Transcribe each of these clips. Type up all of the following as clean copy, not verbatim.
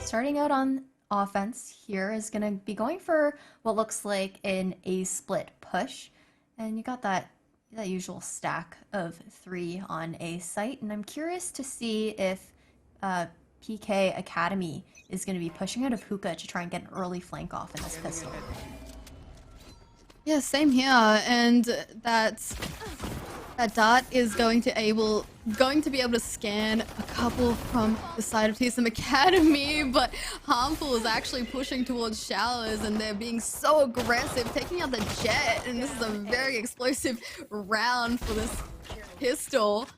starting out on offense here is going to be going for what looks like an A split push. And you got that usual stack of three on A site. And I'm curious to see if PK Academy is going to be pushing out of hookah to try and get an early flank off in this pistol. Yeah, same here. And that dart is going to be able to scan a couple from the side of TSM Academy, but Harmful is actually pushing towards Showers, and they're being so aggressive, taking out the jet, and this is a very explosive round for this pistol.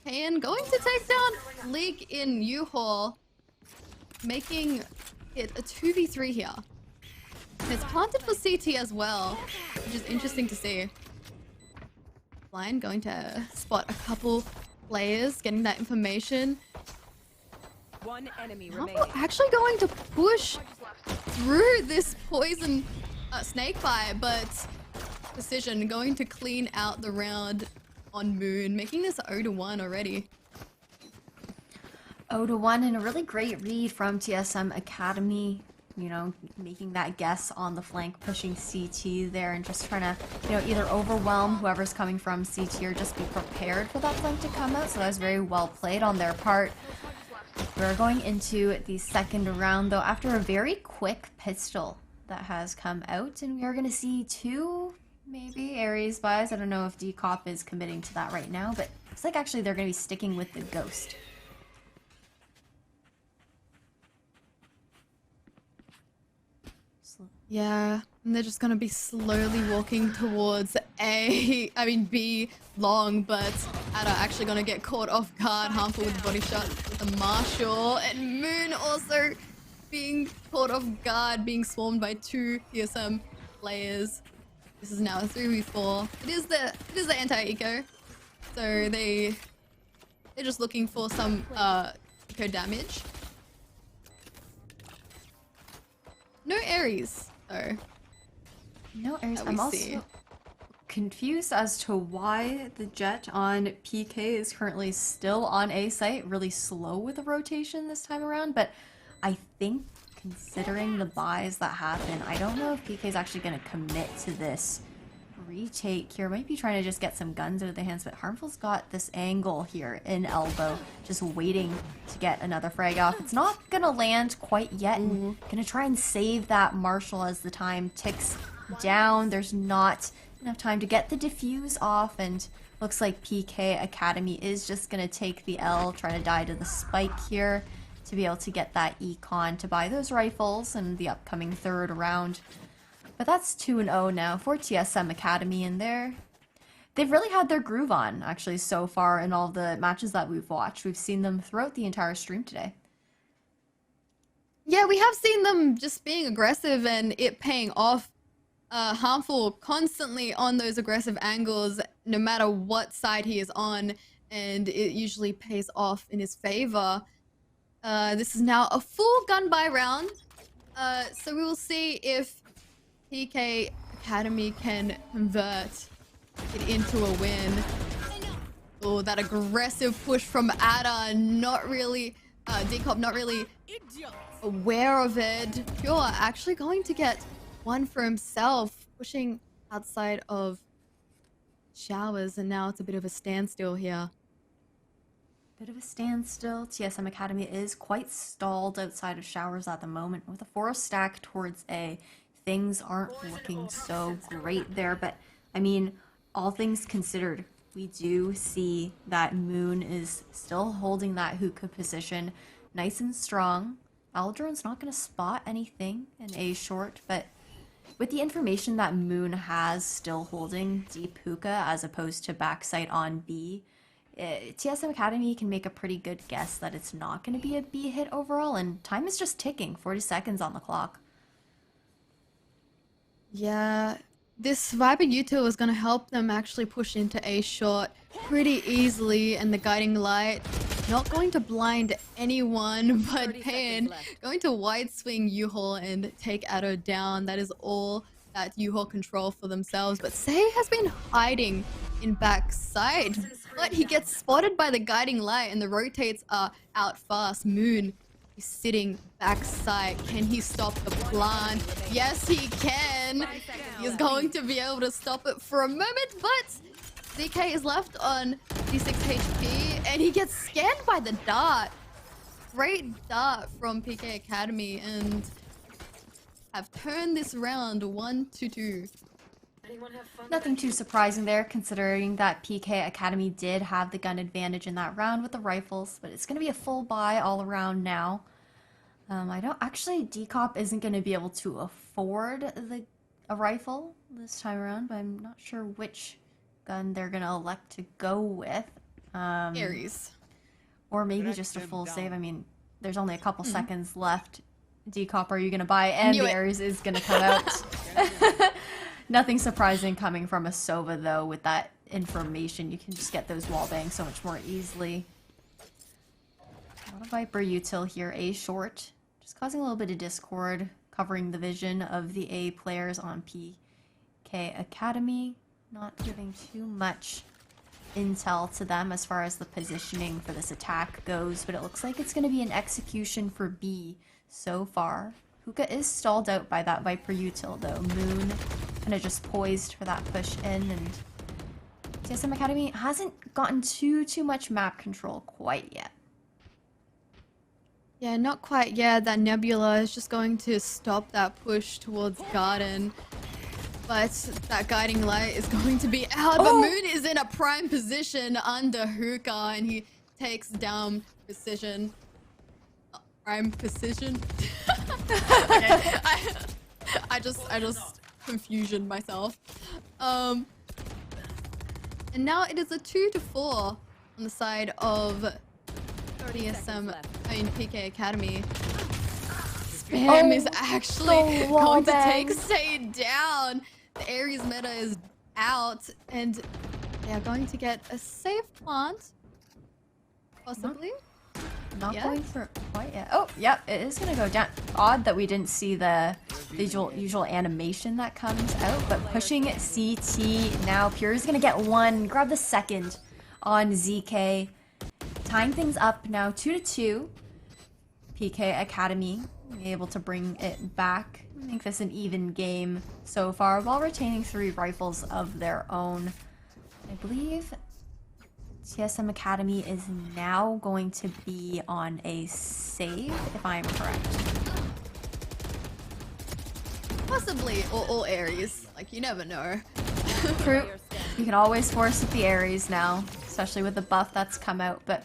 And going to take down Leak in U-Haul, making it a 2v3 here. And it's planted for CT as well, which is interesting to see. Blind going to spot a couple players, getting that information. One enemy Now remaining. actually going to push through this poison snakebite, but Precision going to clean out the round on Moon, making this 0-1 already. 0-1 and a really great read from TSM Academy. You know, making that guess on the flank, pushing CT there and just trying to, you know, either overwhelm whoever's coming from CT or just be prepared for that flank to come out. So that was very well played on their part. We're going into the second round though after a very quick pistol that has come out, and we are going to see two maybe Ares buys. I don't know if Decop is committing to that right now, but it's like actually they're going to be sticking with the Ghost. Yeah, and they're just gonna be slowly walking towards B long, but Ada actually gonna get caught off guard. Harmful with the body shot with the Marshall, and Moon also being caught off guard, being swarmed by two TSM players. This is now a 3v4. It is the anti-eco, so they're just looking for some eco damage. No Ares. No Ares. I'm also confused as to why the jet on PK is currently still on A site, really slow with the rotation this time around, but I think considering the buys that happen, I don't know if PK is actually going to commit to this retake here. Might be trying to just get some guns out of their hands, but Harmful's got this angle here in elbow, just waiting to get another frag off. It's not gonna land quite yet, and gonna try and save that Marshall as the time ticks down. There's not enough time to get the defuse off, and looks like PK Academy is just gonna take the L, try to die to the spike here to be able to get that econ to buy those rifles in the upcoming third round. But that's 2-0 now for TSM Academy, and they've really had their groove on, actually, so far in all the matches that we've watched. We've seen them throughout the entire stream today. Yeah, we have seen them just being aggressive and it paying off. Harmful constantly on those aggressive angles, no matter what side he is on, and it usually pays off in his favor. This is now a full gun buy round, so we will see if PK Academy can convert it into a win. Oh, that aggressive push from Ada, not really, Decop not really aware of it. Pure actually going to get one for himself, pushing outside of Showers, and now it's a bit of a standstill here. Bit of a standstill. TSM Academy is quite stalled outside of Showers at the moment. With a 4 stack towards A, things aren't looking so great there, but I mean, all things considered, we do see that Moon is still holding that hookah position nice and strong. Aldron's not going to spot anything in A short, but with the information that Moon has still holding deep hookah as opposed to backside on B, TSM Academy can make a pretty good guess that it's not going to be a B hit overall, and time is just ticking, 40 seconds on the clock. Yeah, this Viper U2 is going to help them actually push into A short pretty easily, and the guiding light not going to blind anyone, but Pan going to wide swing U-Haul and take Addo down. That is all that U-Haul control for themselves, but Say has been hiding in backside, but he gets spotted by the guiding light and the rotates are out fast. Moon He's sitting backside. Can he stop the plant? Yes, he can. He's going to be able to stop it for a moment, but ZK is left on 56 HP, and he gets scanned by the dart. Great dart from PK Academy, and have turned this round 1-2. Nothing too surprising there, considering that PK Academy did have the gun advantage in that round with the rifles, but it's going to be a full buy all around now. I don't actually, Decop isn't going to be able to afford a rifle this time around, but I'm not sure which gun they're going to elect to go with. Ares. Or maybe just a full save. I mean, there's only a couple seconds left. Decop, are you going to buy? And the Ares is going to come out. Nothing surprising coming from a Sova, though, with that information. You can just get those wall bangs so much more easily. Not a Viper util here, A short. Just causing a little bit of discord, covering the vision of the A players on PK Academy. Not giving too much intel to them as far as the positioning for this attack goes, but it looks like it's going to be an execution for B so far. Hookah is stalled out by that Viper util, though. Moon kind of just poised for that push in, and TSM Academy hasn't gotten too much map control quite yet. Yeah, not quite yet. That Nebula is just going to stop that push towards Garden. But that guiding light is going to be out. But Moon is in a prime position under Hookah, and he takes down Precision. Prime Precision? Okay. I just confusion myself. And now it is a 2-4 on the side of TSM, PK Academy. Spam is actually going to take Sade down. The Ares meta is out, and they are going to get a safe plant. Possibly. Not going for it quite yet. Oh, yep, it is going to go down. Odd that we didn't see the usual animation that comes out, but pushing CT now. Pure is going to get one. Grab the second on ZK. Tying things up now 2-2. PK Academy able to bring it back. Make this an even game so far while retaining 3 rifles of their own. I believe TSM Academy is now going to be on a save, if I'm correct. Possibly, or all Ares. Like, you never know. True. You can always force with the Ares now, especially with the buff that's come out. But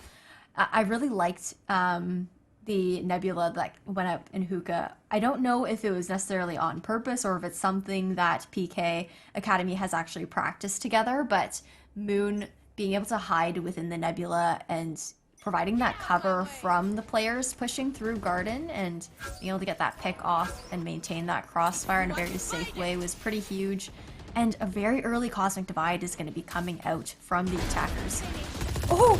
I really liked the Nebula that went out in Hookah. I don't know if it was necessarily on purpose or if it's something that PK Academy has actually practiced together, but Moon being able to hide within the Nebula and providing that cover from the players pushing through Garden and being able to get that pick off and maintain that crossfire in a very safe way was pretty huge. And a very early Cosmic Divide is going to be coming out from the attackers. Oh!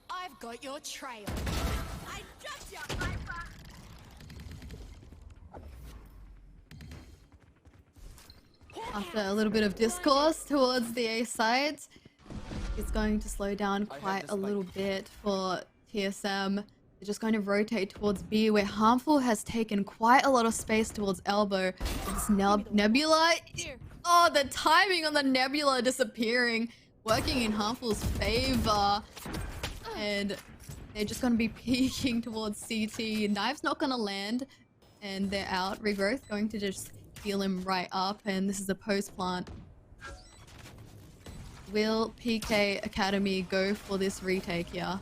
I've got your trail. I judge you, After a little bit of discourse towards the A side, it's going to slow down quite a little bit for TSM. They're just going to rotate towards B, where Harmful has taken quite a lot of space towards Elbow. This Nebula, oh, the timing on the Nebula disappearing, working in Harmful's favor. And they're just going to be peeking towards CT. Knife's not going to land, and they're out. Regrowth going to just heal him right up, and this is a post plant. Will PK Academy go for this retake here?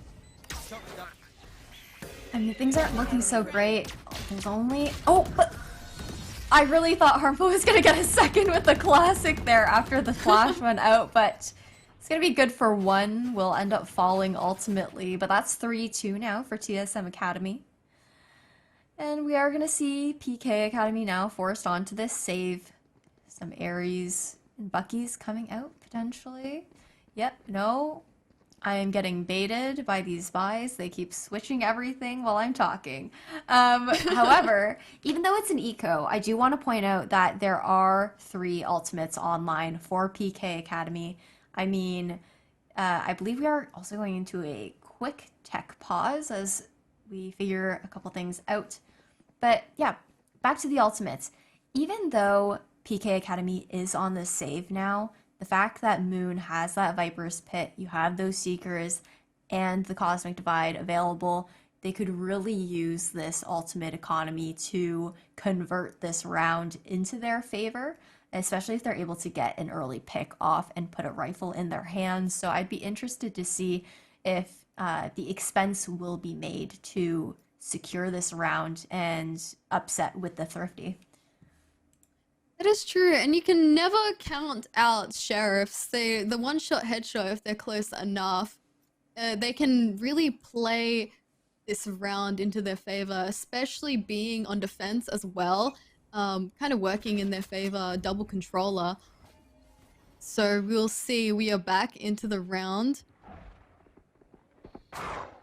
I mean, things aren't looking so great. There's only... Oh, but... I really thought Harmful was going to get a second with the classic there after the flash went out, but it's going to be good for one. We'll end up falling ultimately, but that's 3-2 now for TSM Academy. And we are going to see PK Academy now forced onto this save. Some Ares and Bucky's coming out, potentially. Yep, no. I am getting baited by these buys. They keep switching everything while I'm talking. However, even though it's an eco, I do want to point out that there are 3 ultimates online for PK Academy. I mean, I believe we are also going into a quick tech pause as we figure a couple things out. But yeah, back to the ultimates. Even though PK Academy is on the save now, the fact that Moon has that Viper's Pit, you have those Seekers, and the Cosmic Divide available, they could really use this ultimate economy to convert this round into their favor, especially if they're able to get an early pick off and put a rifle in their hands. So I'd be interested to see if the expense will be made to secure this round and upset with the Thrifty. That is true, and you can never count out sheriffs. The one-shot headshot, if they're close enough, they can really play this round into their favor, especially being on defense as well, kind of working in their favor, double controller. So we'll see. We are back into the round.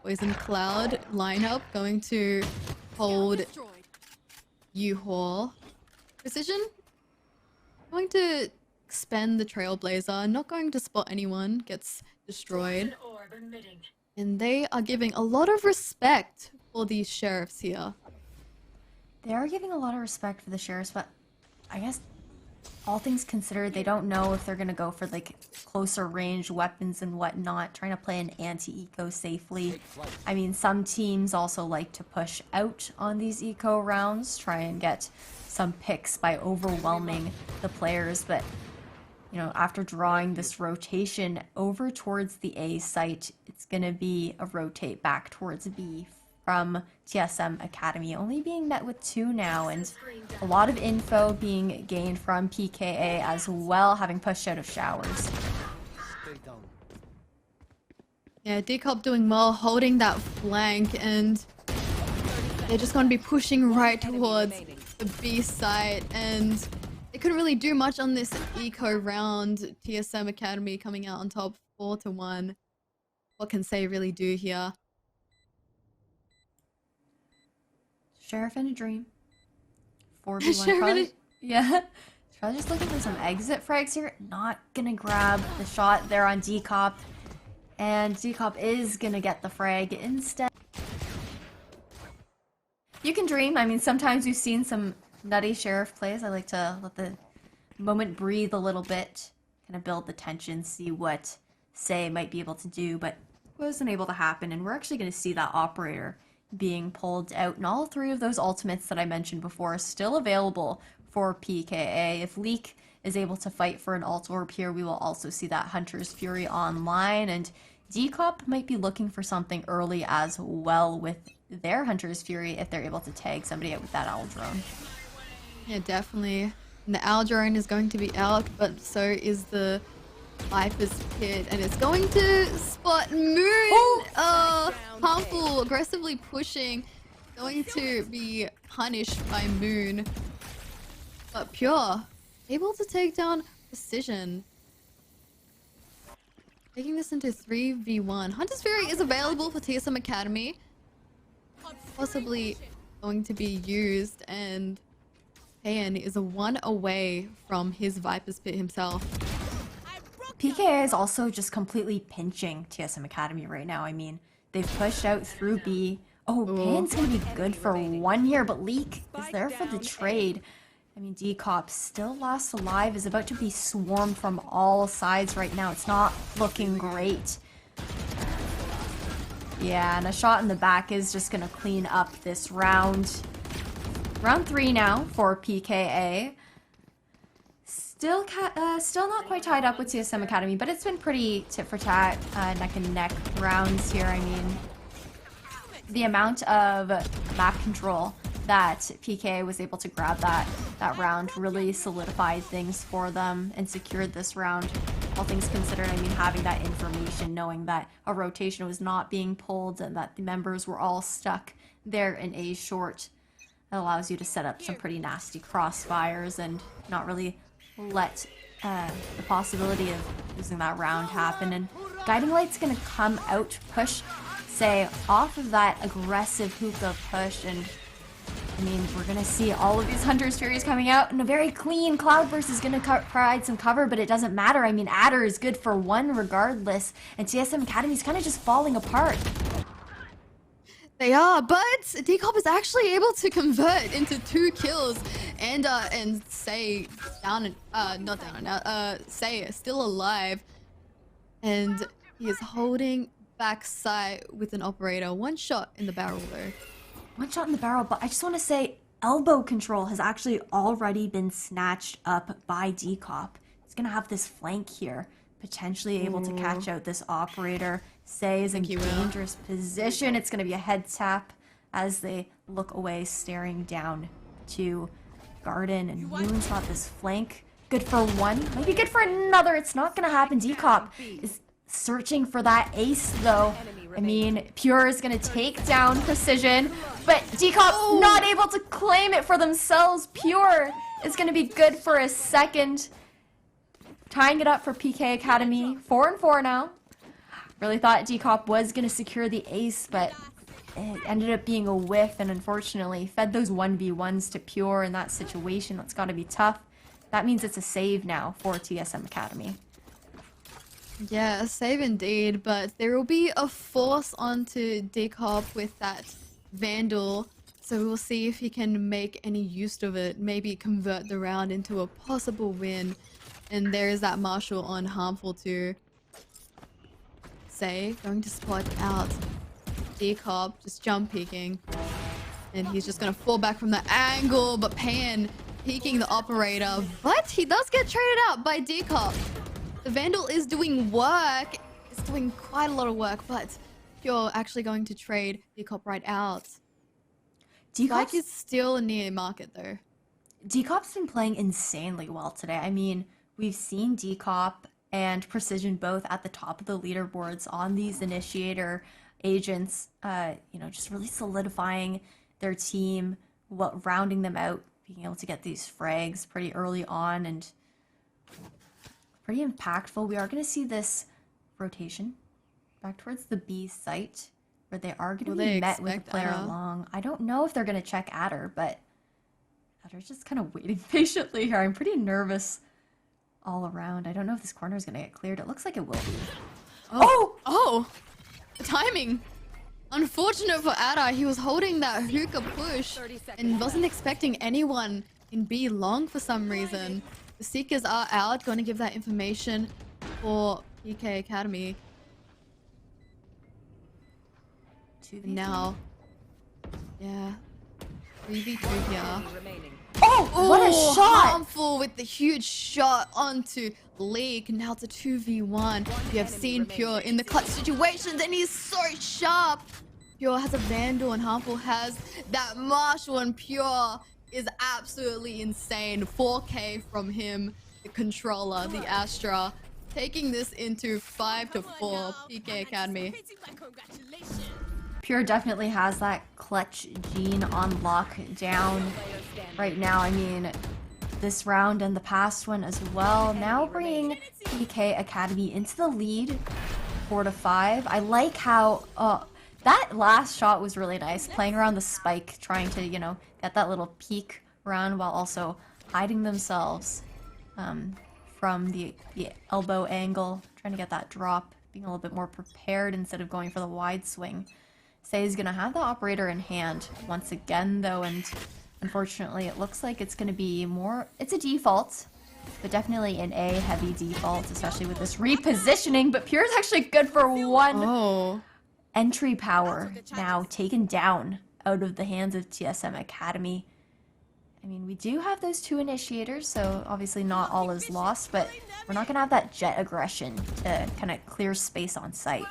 Poison Cloud lineup going to hold U-Haul. Precision going to expend the Trailblazer, not going to spot anyone, gets destroyed. And they are giving a lot of respect for these sheriffs here. They are giving a lot of respect for the sheriffs, but I guess all things considered, they don't know if they're going to go for like closer range weapons and whatnot, trying to play an anti-eco safely. I mean, some teams also like to push out on these eco rounds, try and get some picks by overwhelming the players, but you know, after drawing this rotation over towards the A site, it's going to be a rotate back towards B from TSM Academy, only being met with 2 now, and a lot of info being gained from PKA as well, having pushed out of showers. Yeah, Decop doing well, holding that flank, and they're just going to be pushing right towards the B site, and they couldn't really do much on this eco round. TSM Academy coming out on top 4-1. What can Say really do here? Sheriff in a dream. 4v1. Probably, yeah. Probably just looking for some exit frags here. Not gonna grab the shot there on Decop. And Decop is gonna get the frag instead. You can dream. I mean, sometimes we've seen some nutty sheriff plays. I like to let the moment breathe a little bit, kind of build the tension, see what Say might be able to do, but wasn't able to happen. And we're actually going to see that operator being pulled out, and all 3 of those ultimates that I mentioned before are still available for PKA. If Leak is able to fight for an alt orb here, we will also see that Hunter's Fury online, and Decop might be looking for something early as well with their Hunter's Fury if they're able to tag somebody out with that owl drone. Yeah, definitely. And the owl drone is going to be out, but so is the Viper's Pit, and it's going to spot Moon. Harmful, aggressively pushing, going to be punished by Moon. But Pure, able to take down Precision. Taking this into 3v1. Hunter's Fury is available for TSM Academy. Possibly going to be used, and Payan is a 1 away from his Viper's Pit himself. PKA is also just completely pinching TSM Academy right now. I mean, they've pushed out through B. Oh, Payan's gonna be good for 1 year, but Leak is there for the trade. I mean, Decop, still lost alive, is about to be swarmed from all sides right now. It's not looking great. Yeah, and a shot in the back is just gonna clean up this round. Round 3 now for PKA. Still not quite tied up with TSM Academy, but it's been pretty tit for tat, neck and neck rounds here. I mean, the amount of map control that PK was able to grab that round really solidified things for them and secured this round. All things considered, I mean, having that information, knowing that a rotation was not being pulled and that the members were all stuck there in A short, it allows you to set up some pretty nasty crossfires and not really let the possibility of losing that round happen. And Guiding Light's gonna come out, push Say off of that aggressive hookah push, and I mean, we're gonna see all of these Hunter's Furies coming out, and a very clean Cloudburst is gonna provide some cover, but it doesn't matter. I mean, Adder is good for 1 regardless, and TSM Academy's kind of just falling apart. They are, but Decop is actually able to convert into 2 kills, and Say down and not down and out. Say still alive, and he is holding back sight with an operator. 1 shot in the barrel though. 1 shot in the barrel, but I just want to say elbow control has actually already been snatched up by Decop. He's gonna have this flank here, potentially able to catch out this operator. Say is in dangerous position. It's gonna be a head tap as they look away, staring down to Garden, and Moon's got this flank. Good for 1, might be good for another. It's not gonna happen. Decop is searching for that ace though. I mean, Pure is gonna take down Precision, but Decop not able to claim it for themselves. Pure is gonna be good for a second. Tying it up for PK Academy. 4-4 now. Really thought Decop was gonna secure the ace, but it ended up being a whiff, and unfortunately fed those 1v1s to Pure in that situation. That's gotta be tough. That means it's a save now for TSM Academy. Yeah, a save indeed, but there will be a force onto Decop with that Vandal, so we'll see if he can make any use of it, maybe convert the round into a possible win. And there is that Marshall on Harmful too. Say, going to spot out Decop, just jump peeking. And he's just gonna fall back from the angle, but Pan peeking the operator, but he does get traded out by Decop. The Vandal is doing work. It's doing quite a lot of work, but you're actually going to trade Decop right out. Spike is still near market though. Decop's been playing insanely well today. I mean, we've seen Decop and Precision both at the top of the leaderboards on these initiator agents, you know, just really solidifying their team, rounding them out, being able to get these frags pretty early on and pretty impactful. We are going to see this rotation back towards the B site, where they are going to be met with a player along. I don't know if they're going to check Adder, but Adder's just kind of waiting patiently here. I'm pretty nervous all around. I don't know if this corner is going to get cleared. It looks like it will be. Oh! The timing! Unfortunate for Adder, he was holding that hookah push and wasn't expecting anyone in B long for some reason. The Seekers are out, going to give that information for PK Academy. Now, yeah, 3v2 here. Oh, what a shot! Harmful with the huge shot onto Leak. Now it's a 2v1. We have seen Pure in the clutch situations, and he's so sharp. Pure has a Vandal, and Harmful has that Marshall, and Pure is absolutely insane. 4K from him, the controller, the Astra, taking this into 5-4 PK Academy. Pure definitely has that clutch gene on lockdown right now. I mean, this round and the past one as well. Now bringing PK Academy into the lead, 4-5. I like how that last shot was really nice, playing around the spike, trying to, you know, get that little peek around while also hiding themselves from the elbow angle, trying to get that drop, being a little bit more prepared instead of going for the wide swing. Say is going to have the operator in hand once again, though, and unfortunately it looks like it's going to be more... It's a default, but definitely an A-heavy default, especially with this repositioning, but Pure is actually good for 1. Entry power now taken down out of the hands of TSM Academy. I mean, we do have those 2 initiators, so obviously not all is lost, but we're not going to have that jet aggression to kind of clear space on site.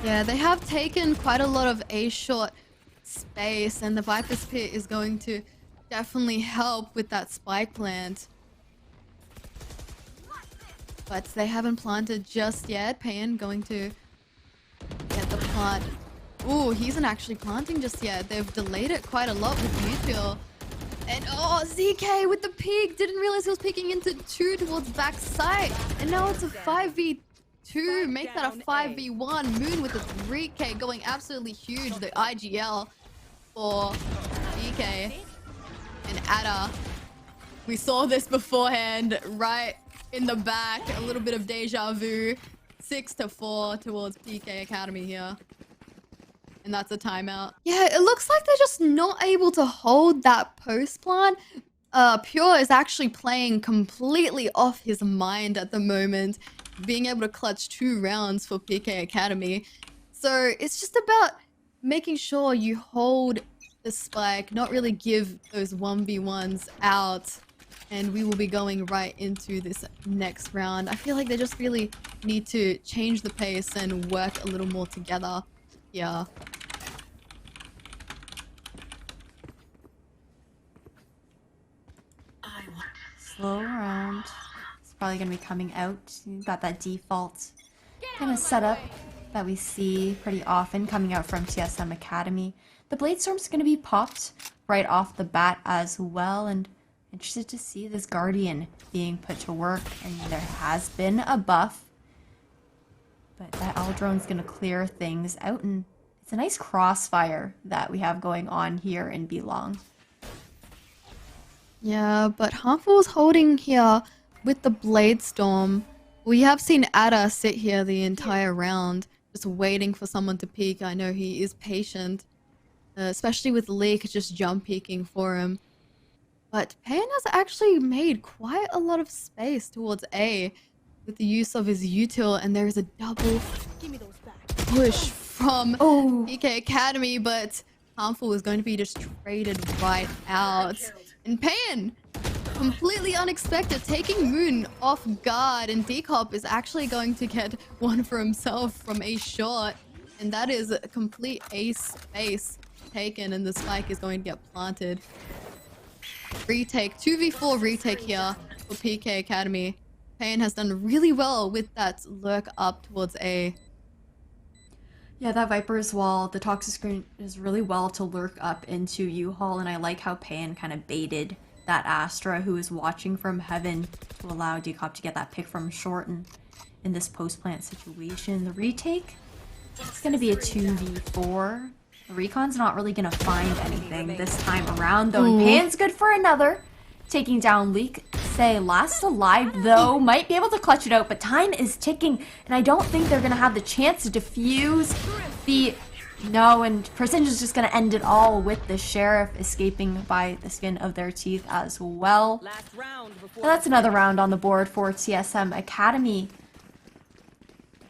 Yeah, they have taken quite a lot of A-short space, and the Viper's Pit is going to definitely help with that spike plant. But they haven't planted just yet. Payan going to get the plant. Ooh, he isn't actually planting just yet. They've delayed it quite a lot with Mutual. And oh, ZK with the peek. Didn't realize he was peeking into 2 towards back side. And now it's a 5v2. Make that a 5v1. Moon with a 3k going absolutely huge. The IGL for DK and Adder. We saw this beforehand, right in the back. A little bit of deja vu. 6-4 towards PK Academy here. and that's a timeout. Yeah, it looks like they're just not able to hold that post plant. Pure is actually playing completely off his mind at the moment, being able to clutch 2 rounds for PK Academy. So it's just about making sure you hold the spike, not really give those 1v1s out, and we will be going right into this next round. I feel like they just really need to change the pace and work a little more together. Yeah. Slow round. It's probably going to be coming out. You've got that default kind of setup that we see pretty often coming out from TSM Academy. The Bladestorm's going to be popped right off the bat as well, and interested to see this Guardian being put to work. And there has been a buff, but that Aldrone's going to clear things out, and it's a nice crossfire that we have going on here in Belong. Yeah, but Harmful's holding here with the Bladestorm. We have seen Ada sit here the entire round, just waiting for someone to peek. I know he is patient, especially with Leek just jump peeking for him. But Payan has actually made quite a lot of space towards A with the use of his util, and there is a double push from PK Academy, but Harmful is going to be just traded right out. And Payan, completely unexpected, taking Moon off guard, and Decop is actually going to get one for himself from a shot, and that is a complete ace space taken, and the spike is going to get planted. Retake, 2v4 retake here for PK Academy. Payan has done really well with that lurk up towards A. Yeah, that Viper's wall, the toxic screen is really well to lurk up into U-Haul, and I like how Payan kind of baited that Astra who is watching from heaven to allow Decop to get that pick from short, and in this post-plant situation. The retake, it's going to be a 2v4. The Recon's not really going to find anything this time around, though, and Payan's good for another. Taking down Leek. Say, last alive, though, might be able to clutch it out, but time is ticking, and I don't think they're going to have the chance to defuse the... No, and Precision's just going to end it all with the Sheriff escaping by the skin of their teeth as well. And that's another round on the board for TSM Academy.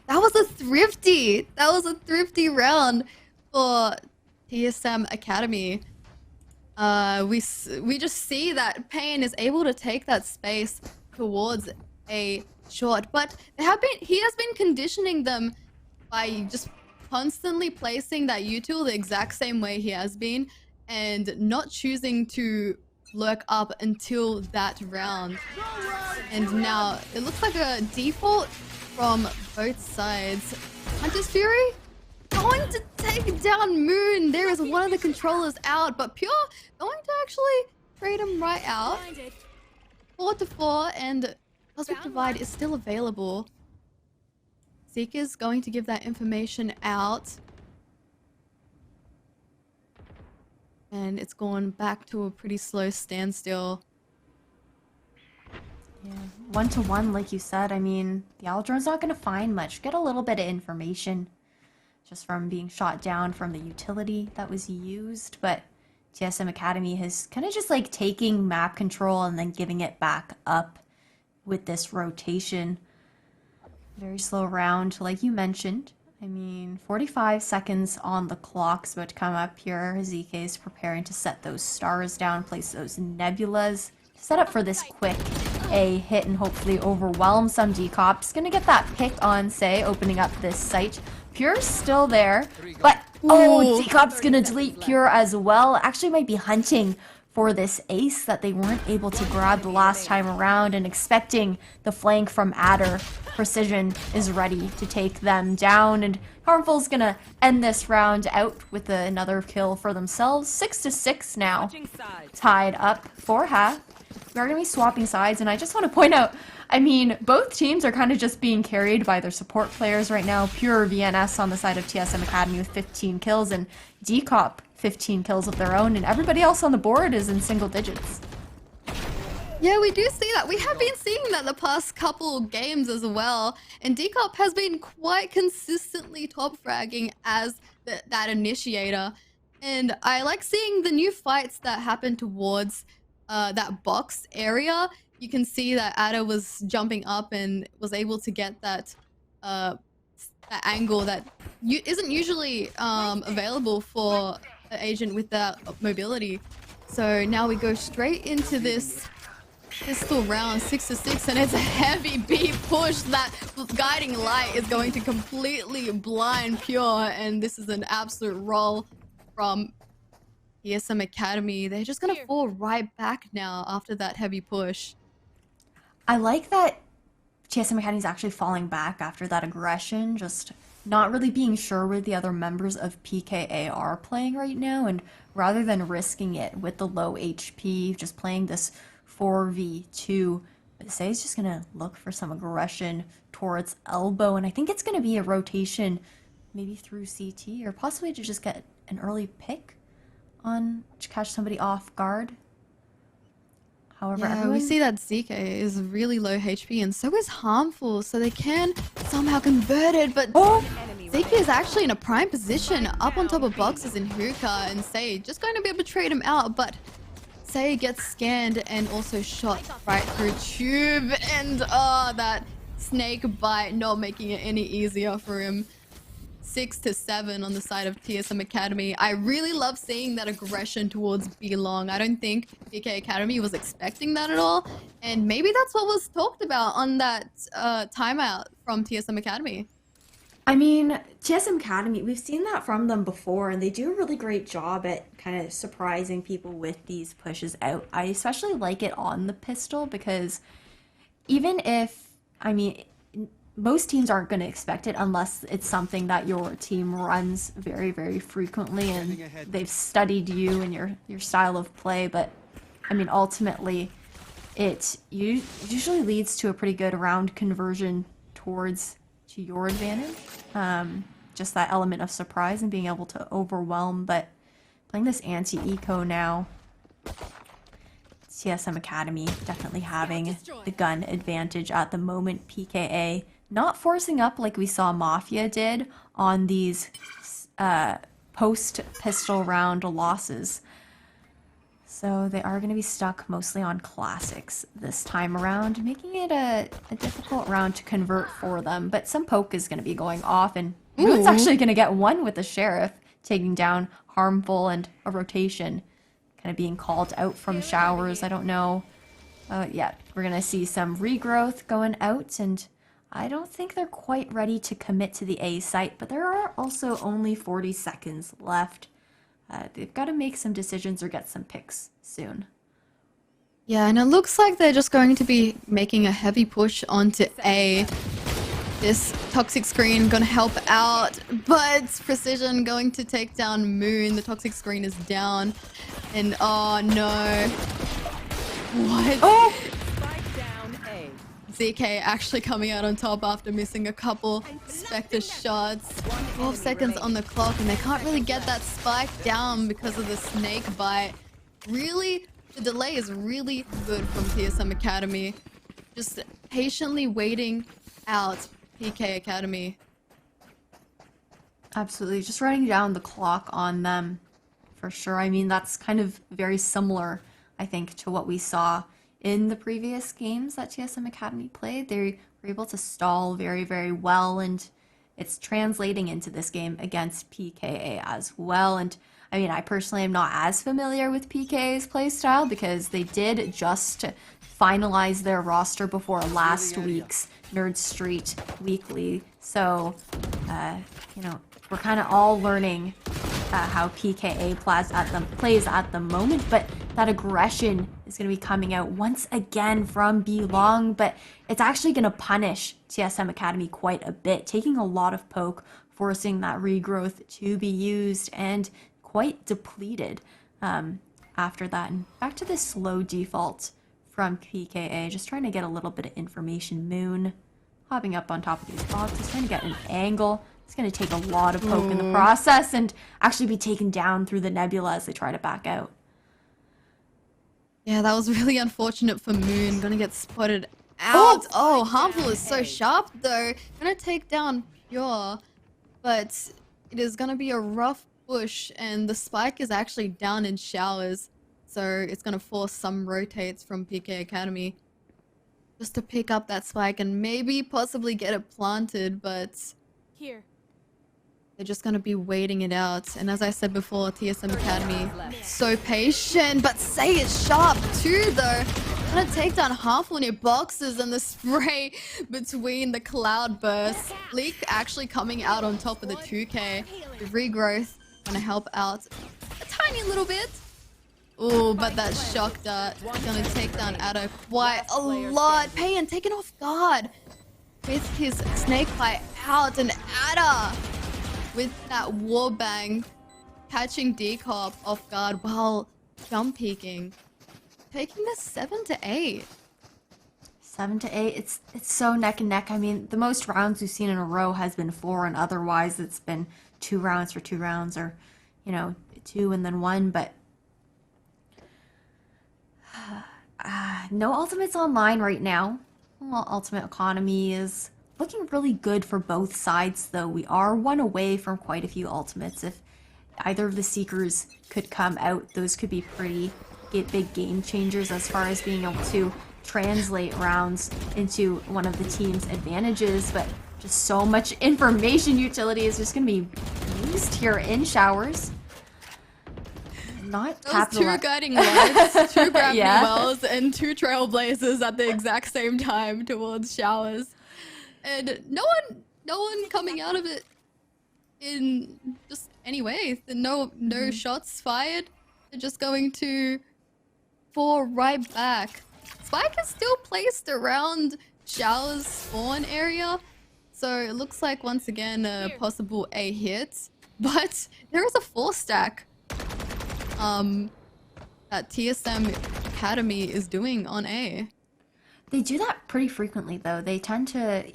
That was a thrifty! That was a thrifty round for TSM Academy. We just see that Payan is able to take that space towards a short, but he has been conditioning them by just constantly placing that util the exact same way he has been, and not choosing to lurk up until that round. And now it looks like a default from both sides. Hunter's Fury going to take down Moon. There is one of the controllers out, but Pure going to actually trade him right out. 4-4, and Cosmic Divide is still available. Seeker's going to give that information out. And it's gone back to a pretty slow standstill. Yeah, 1-1, like you said. I mean, the Aldron's not going to find much. Get a little bit of information just from being shot down from the utility that was used, but TSM Academy has kind of just like taking map control and then giving it back up with this rotation. Very slow round, like you mentioned. I mean, 45 seconds on the clock's about to come up here. ZK is preparing to set those stars down, place those nebulas, set up for this quick A hit and hopefully overwhelm some Decop. Gonna get that pick on, say, opening up this site. Pure's still there, but Decop's gonna delete Pure as well. Actually might be hunting for this ace that they weren't able to grab the last time around, and expecting the flank from Adder. Precision is ready to take them down, and Harmful's gonna end this round out with another kill for themselves. 6-6 now, tied up for half. We're gonna be swapping sides, and I just want to point out, I mean, both teams are kind of just being carried by their support players right now. Pure VNS on the side of TSM Academy with 15 kills, and Decop 15 kills of their own, and everybody else on the board is in single digits. Yeah, we do see that. We have been seeing that the past couple games as well, and Decop has been quite consistently top fragging as that initiator. And I like seeing the new fights that happen towards that box area. You can see that Ada was jumping up and was able to get that that angle that isn't usually available for an agent with that mobility. So now we go straight into this pistol round 6-6, and it's a heavy B push. That guiding light is going to completely blind Pure, and this is an absolute roll from TSM Academy. They're just gonna fall right back now after that heavy push. I like that TSM Academy is actually falling back after that aggression, just not really being sure where the other members of PKA are playing right now, and rather than risking it with the low HP, just playing this 4v2, Say is just gonna look for some aggression towards elbow, and I think it's gonna be a rotation maybe through CT, or possibly to just get an early pick on to catch somebody off guard. However, Yeah, we see that ZK is really low HP, and so is Harmful, so they can somehow convert it, but ZK is actually in a prime position up on top of boxes in Hookah, and Say just going to be able to trade him out, but Say gets scanned and also shot right through Tube, and that snake bite not making it any easier for him. 6-7 on the side of TSM Academy. I really love seeing that aggression towards B-Long. I don't think PK Academy was expecting that at all, and maybe that's what was talked about on that timeout from TSM Academy. I mean, TSM Academy, we've seen that from them before, and they do a really great job at kind of surprising people with these pushes out. I especially like it on the pistol because even if, I mean, most teams aren't going to expect it unless it's something that your team runs very, very frequently and they've studied you and your style of play. But, I mean, ultimately, it usually leads to a pretty good round conversion towards to your advantage. Just that element of surprise and being able to overwhelm. But playing this anti-eco now, TSM Academy definitely having the gun advantage at the moment. PKA not forcing up like we saw Mafia did on these post-pistol round losses. So they are going to be stuck mostly on classics this time around, making it a difficult round to convert for them. But some poke is going to be going off, and Moon's actually going to get one with the Sheriff, taking down Harmful, and a rotation kind of being called out from showers. I don't know. Yeah, we're going to see some regrowth going out, and I don't think they're quite ready to commit to the A site, but there are also only 40 seconds left. They've got to make some decisions or get some picks soon. Yeah, and it looks like they're just going to be making a heavy push onto A. This toxic screen gonna help out, but Precision going to take down Moon. The toxic screen is down, and oh no. What? Oh! ZK actually coming out on top after missing a couple Spectre shots. 12 seconds on the clock, and they can't really get that spike down because of the snake bite. Really, the delay is really good from TSM Academy. Just patiently waiting out PK Academy. Absolutely, just running down the clock on them for sure. I mean, that's kind of very similar, I think, to what we saw in the previous games that TSM Academy played. They were able to stall very, very well, and it's translating into this game against PKA as well. And I mean, I personally am not as familiar with PKA's playstyle because they did just finalize their roster before last week's Nerd Street Weekly. So, you know, we're kind of all learning how PKA plays at the moment, but that aggression is going to be coming out once again from B-Long, but it's actually going to punish TSM Academy quite a bit, taking a lot of poke, forcing that regrowth to be used, and quite depleted after that. And back to this slow default from PKA, just trying to get a little bit of information. Moon hopping up on top of these boxes, trying to get an angle. It's going to take a lot of poke in the process and actually be taken down through the nebula as they try to back out. Yeah, that was really unfortunate for Moon. Gonna get spotted out. Oh, Harmful is so sharp though. Gonna take down Pure, but it is gonna be a rough push, and the spike is actually down in showers, so it's gonna force some rotates from PK Academy just to pick up that spike and maybe possibly get it planted, but Here. they're just gonna be waiting it out. And as I said before, TSM Academy, so patient, but Say is sharp too though. Gonna take down Harmful near boxes, and the spray between the cloud bursts. Leak actually coming out on top of the 2K. The regrowth gonna help out a tiny little bit. Oh, but that shock dart gonna take down Addo quite a lot. Payan taken off guard with his snake bite out, and Adda with that warbang catching Decop off guard while jump peeking. Taking this 7-8. 7-8. It's so neck and neck. I mean, the most rounds we've seen in a row has been 4, and otherwise it's been 2 rounds for 2 rounds, or 2 and then 1. But no ultimates online right now. Well, Ultimate Economy is looking really good for both sides, though. We are 1 away from quite a few ultimates. If either of the Seekers could come out, those could be pretty big game changers as far as being able to translate rounds into one of the team's advantages. But just so much information utility is just going to be used here in showers. Not Those 2 guiding lights, 2 gravity Yeah. wells, and 2 trailblazers at the exact same time towards showers. And no one coming out of it in just any way. No shots fired. They're just going to fall right back. Spike is still placed around showers spawn area, so it looks like once again a possible A hit. But there is a 4 stack that TSM Academy is doing on A. They do that pretty frequently, though. They tend to,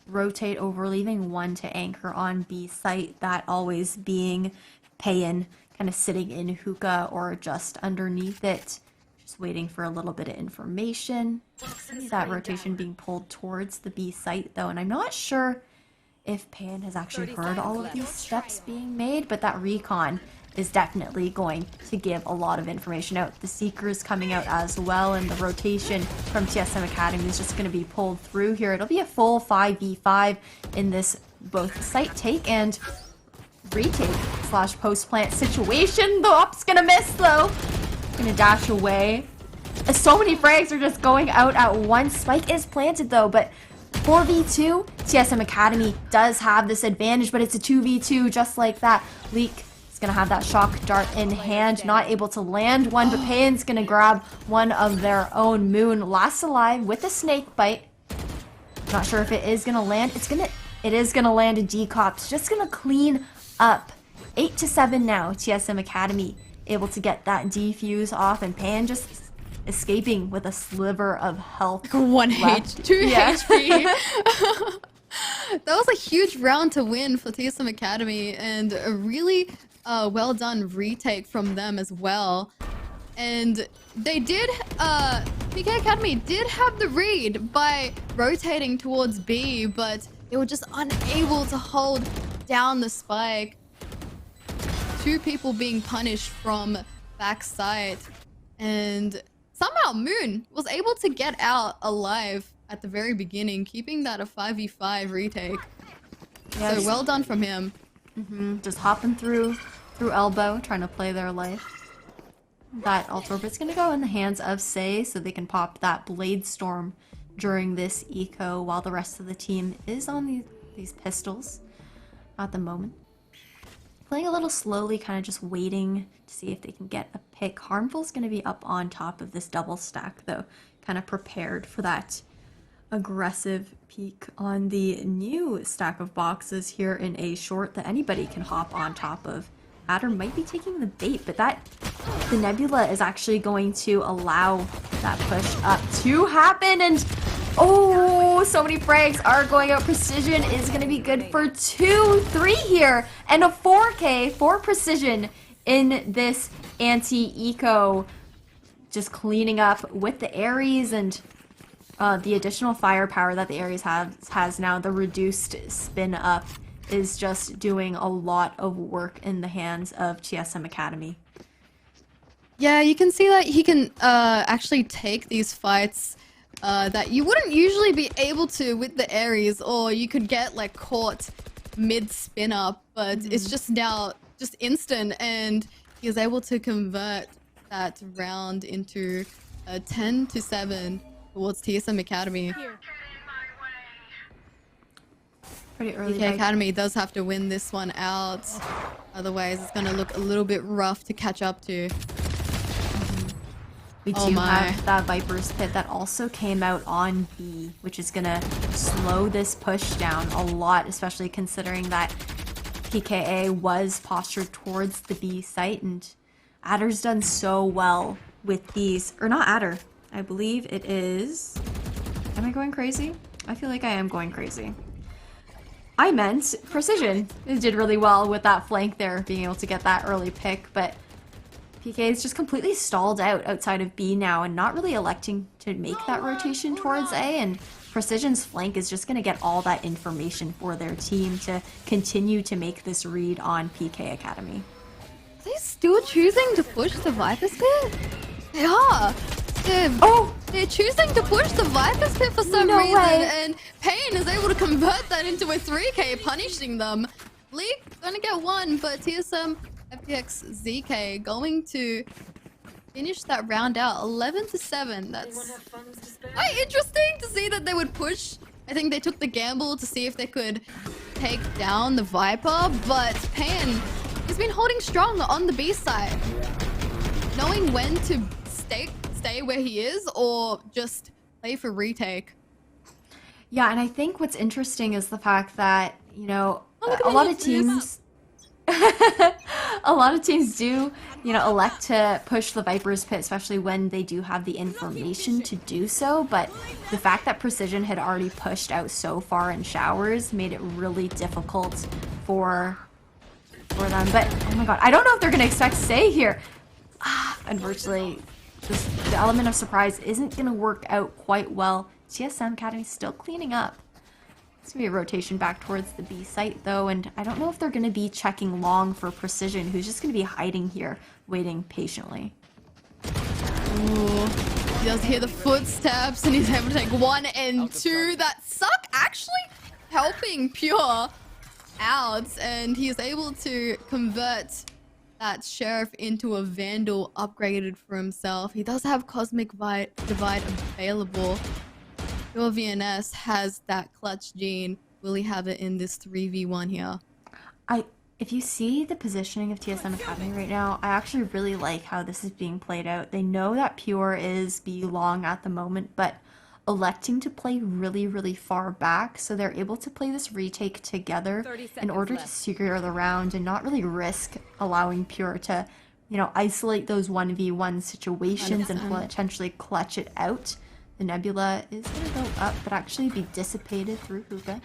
rotate over, leaving 1 to anchor on B site, that always being Payan, kind of sitting in hookah or just underneath it, just waiting for a little bit of information. See that rotation being pulled towards the B site, though, and I'm not sure if Payan has actually heard all of these steps being made, but that recon is definitely going to give a lot of information out. The Seekers coming out as well, and the rotation from TSM Academy is just going to be pulled through here. It'll be a full 5v5 in this both site take and retake / post plant situation. The op's going to miss though. Going to dash away. So many frags are just going out at once. Spike is planted though, but 4v2, TSM Academy does have this advantage, but it's a 2v2 just like that. Leak gonna have that shock dart in hand, not able to land one, but Payan's gonna grab one of their own. Moon last alive with a snake bite. Not sure if it is gonna land. It is gonna land a Decop's. Just gonna clean up. 8-7 now. TSM Academy able to get that defuse off, and Payan just escaping with a sliver of health. 1 left. 2 Yeah. HP. That was a huge round to win for TSM Academy, and a really well done retake from them as well. And they did, PK Academy did have the read by rotating towards B, but they were just unable to hold down the spike. 2 people being punished from backside, and somehow Moon was able to get out alive at the very beginning, keeping that a 5v5 retake. Yes. So well done from him. Just hopping through elbow, trying to play their life. That Ultra Orbit's gonna go in the hands of Say, so they can pop that Blade Storm during this eco, while the rest of the team is on these pistols at the moment. Playing a little slowly, kind of just waiting to see if they can get a pick. Harmful's gonna be up on top of this double stack, though, kind of prepared for that aggressive peek on the new stack of boxes here in A short that anybody can hop on top of. Adder might be taking the bait, but the Nebula is actually going to allow that push up to happen, and oh, so many frags are going out. Precision is going to be good for 2-3 here, and a 4K for Precision in this anti-eco. Just cleaning up with the Ares, and the additional firepower that the Ares has now, the reduced spin up is just doing a lot of work in the hands of TSM Academy. Yeah, you can see that he can actually take these fights that you wouldn't usually be able to with the Ares, or you could get like caught mid-spin up, but it's just now just instant, and he was able to convert that round into 10-7 towards TSM Academy. Here. Pretty early. PK Academy does have to win this one out, otherwise it's going to look a little bit rough to catch up to. We do have that Viper's Pit that also came out on B, which is going to slow this push down a lot, especially considering that PKA was postured towards the B site, and Adder's done so well with these. Or not Adder. I believe it is... Am I going crazy? I feel like I am going crazy. I meant Precision. It did really well with that flank there, being able to get that early pick, but PK is just completely stalled out outside of B now and not really electing to make that rotation towards A, and Precision's flank is just going to get all that information for their team to continue to make this read on PK Academy. Are they still choosing to push the Viper's Pit? They are! They're choosing to push the Viper's Pit for some reason, and Pain is able to convert that into a 3k, punishing them. League gonna get one, but TSM FPX ZK going to finish that round out 11-7. That's quite interesting to see that they would push. I think they took the gamble to see if they could take down the Viper, but Pain has been holding strong on the B side, knowing when to stay where he is or just play for retake. Yeah, and I think what's interesting is the fact that, you know, a lot of teams a lot of teams do, you know, elect to push the Viper's Pit, especially when they do have the information to do so, but the fact that Precision had already pushed out so far in showers made it really difficult for them. But oh my god, I don't know if they're gonna expect to stay here. Unfortunately, the element of surprise isn't gonna work out quite well. TSM Academy still cleaning up. It's gonna be a rotation back towards the B site though, and I don't know if they're gonna be checking long for Precision, who's just gonna be hiding here, waiting patiently. Ooh, he does hear the footsteps, and he's able to take 1 and 2. That suck actually helping Pure out, and he is able to convert that Sheriff into a Vandal upgraded for himself. He does have Cosmic Divide available. Your VNS has that clutch gene. Will he have it in this 3v1 here? If you see the positioning of TSM Academy right now, I actually really like how this is being played out. They know that Pure is B long at the moment, but electing to play really, really far back, so they're able to play this retake together in order to secure the round and not really risk allowing Pure to, you know, isolate those 1v1 situations and potentially clutch it out. The Nebula is going to go up, but actually be dissipated through Hookah.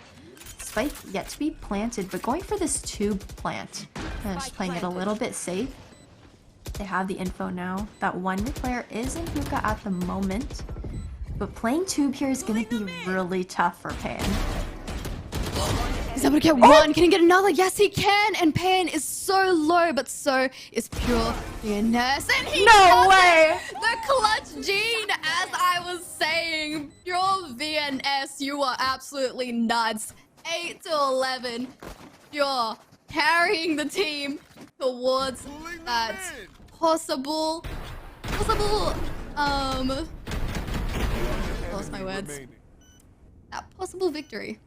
Spike yet to be planted, but going for this tube plant. Just playing it a little bit safe. They have the info now. That one player is in Hookah at the moment, but playing tube here is going to be really tough for Pan. He's able to get one. Can he get another? Yes, he can. And Pan is so low, but so is Pure VNS. And he No way! The clutch gene, as I was saying. Pure VNS, you are absolutely nuts. 8-11. Pure carrying the team towards that possible, lost my words. That possible victory.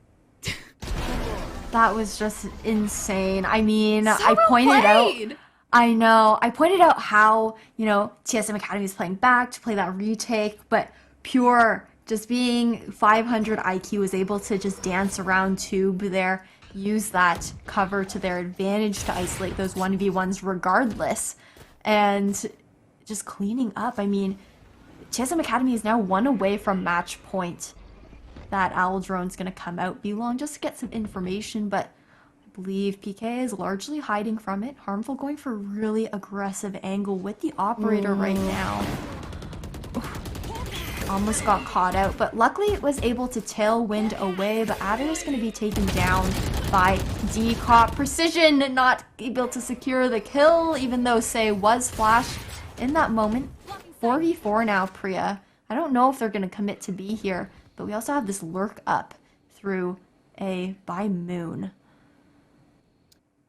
That was just insane. I mean, So I well pointed played. out... I know. I pointed out how, you know, TSM Academy is playing back to play that retake, but Pure, just being 500 IQ, was able to just dance around tube there, use that cover to their advantage to isolate those 1v1s regardless, and just cleaning up. I mean, TSM Academy is now 1 away from match point. That Owl Drone's gonna come out be long just to get some information, but I believe PK is largely hiding from it. Harmful going for a really aggressive angle with the operator right now. Almost got caught out, but luckily it was able to tailwind away, but Adder is going to be taken down by D-Cop. Precision not able to secure the kill, even though Say was flashed in that moment. 4v4 now, Priya. I don't know if they're going to commit to B here, but we also have this lurk up through A by Moon.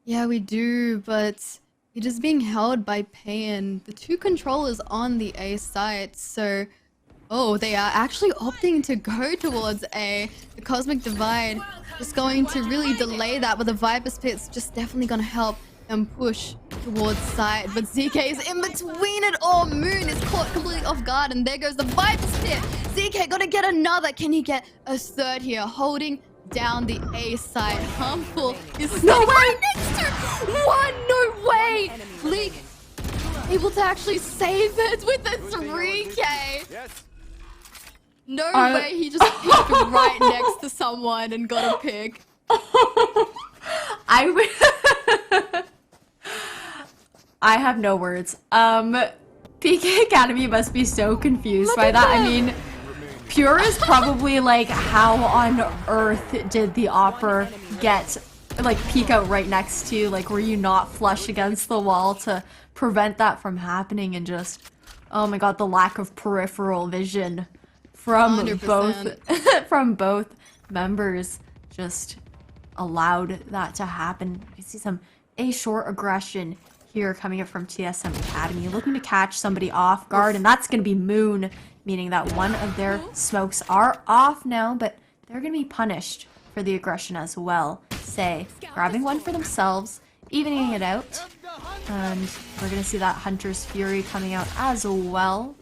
Yeah, we do, but it is being held by Payan. The two controllers on the A site, so... Oh, they are actually opting to go towards A. The Cosmic Divide is going to really delay that, but the Viper's Pit's just definitely going to help them push towards side. But ZK is in between it all. Moon is caught completely off guard, and there goes the Viper's Pit. ZK got to get another. Can he get a third here? Holding down the A side. Harmful is standing right next to one. No way. Leak able to actually save it with the 3K. No way, he just peeked right next to someone and got a pick. I have no words. PK Academy must be so confused by that. I mean, Pure is probably like, how on earth did the Opera get, like, peek out right next to you? Like, were you not flush against the wall to prevent that from happening? And just, oh my god, the lack of peripheral vision from 100%. both members just allowed that to happen. I see some A short aggression here coming up from TSM Academy, looking to catch somebody off guard, and that's going to be Moon, meaning that one of their smokes are off now, but they're going to be punished for the aggression as well. Say, grabbing one for themselves, evening it out, and we're going to see that Hunter's Fury coming out as well.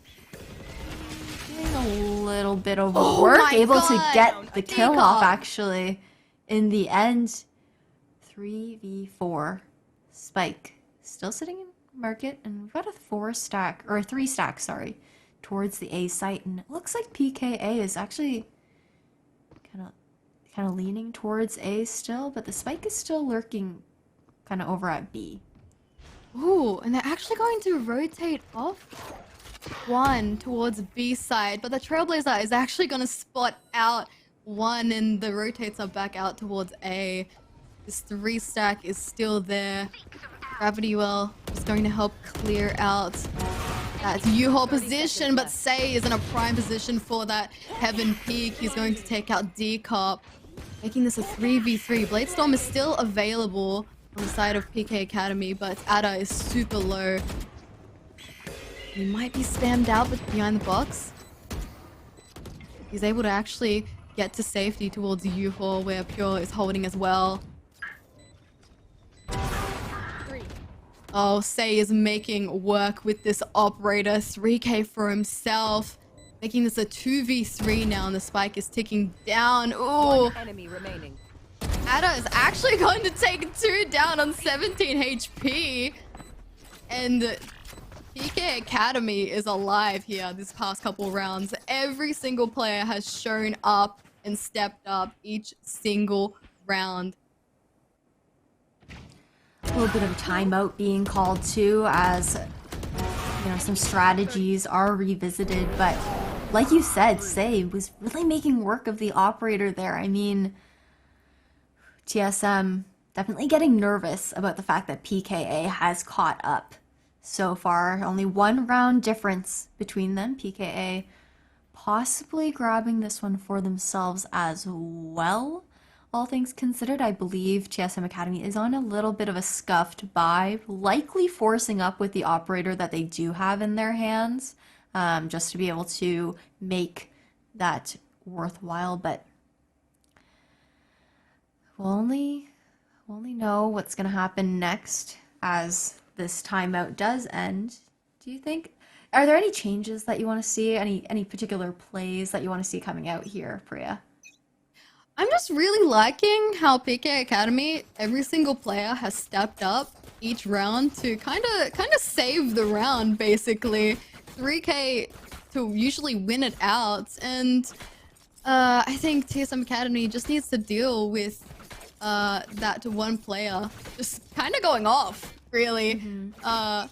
A little bit of work, able to get the kill off actually in the end. 3v4. Spike still sitting in market, and we've got a 4-stack, or a 3-stack, sorry, towards the A site, and it looks like PKA is actually kind of leaning towards A still, but the Spike is still lurking kind of over at B. Ooh, and they're actually going to rotate off one towards B side, but the Trailblazer is actually going to spot out one, and the rotates are back out towards A. This 3-stack is still there. Gravity Well is going to help clear out that U-Haul position, but Say is in a prime position for that Heaven Peak. He's going to take out D-Cop, making this a 3v3. Bladestorm is still available on the side of PK Academy, but Ada is super low. He might be spammed out behind the box. He's able to actually get to safety towards U-Haul, where Pure is holding as well. Oh, Say is making work with this operator. 3K for himself, making this a 2v3 now, and the Spike is ticking down. Ooh. Enemy remaining. Ada is actually going to take 2 down on 17 HP. And PK Academy is alive here this past couple rounds. Every single player has shown up and stepped up each single round. A little bit of a timeout being called too, as you know, some strategies are revisited, but like you said, Say was really making work of the operator there. I mean, TSM definitely getting nervous about the fact that PKA has caught up so far. Only 1 round difference between them. PKA possibly grabbing this one for themselves as well. All things considered, I believe TSM Academy is on a little bit of a scuffed buy, likely forcing up with the operator that they do have in their hands, just to be able to make that worthwhile. But we'll only know what's going to happen next as this timeout does end. Do you think? Are there any changes that you want to see? Any particular plays that you want to see coming out here, Priya? I'm just really liking how PK Academy, every single player has stepped up each round to kind of save the round, basically. 3K to usually win it out, and I think TSM Academy just needs to deal with that one player just kind of going off, really. Mm-hmm.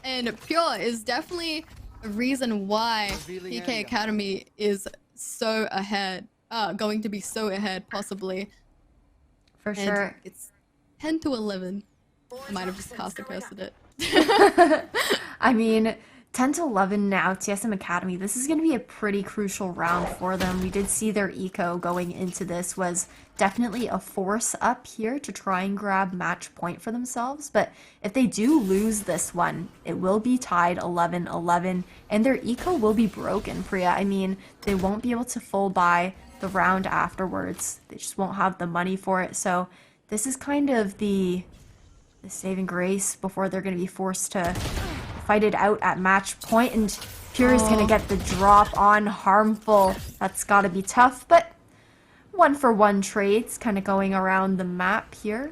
And Pure is definitely a reason why PK Academy is so ahead. Going to be so ahead, possibly. For And sure. it's 10 to 11. I might have just cast a curse at it. I mean, 10 to 11 now, TSM Academy. This is going to be a pretty crucial round for them. We did see their eco going into this was definitely a force up here to try and grab match point for themselves. But if they do lose this one, it will be tied 11-11, and their eco will be broken, Priya. I mean, they won't be able to full buy the round afterwards. They just won't have the money for it. So this is kind of the saving grace before they're going to be forced to fight it out at match point, and Pure is going to get the drop on Harmful. That's got to be tough, but 1-for-1 trades kind of going around the map here.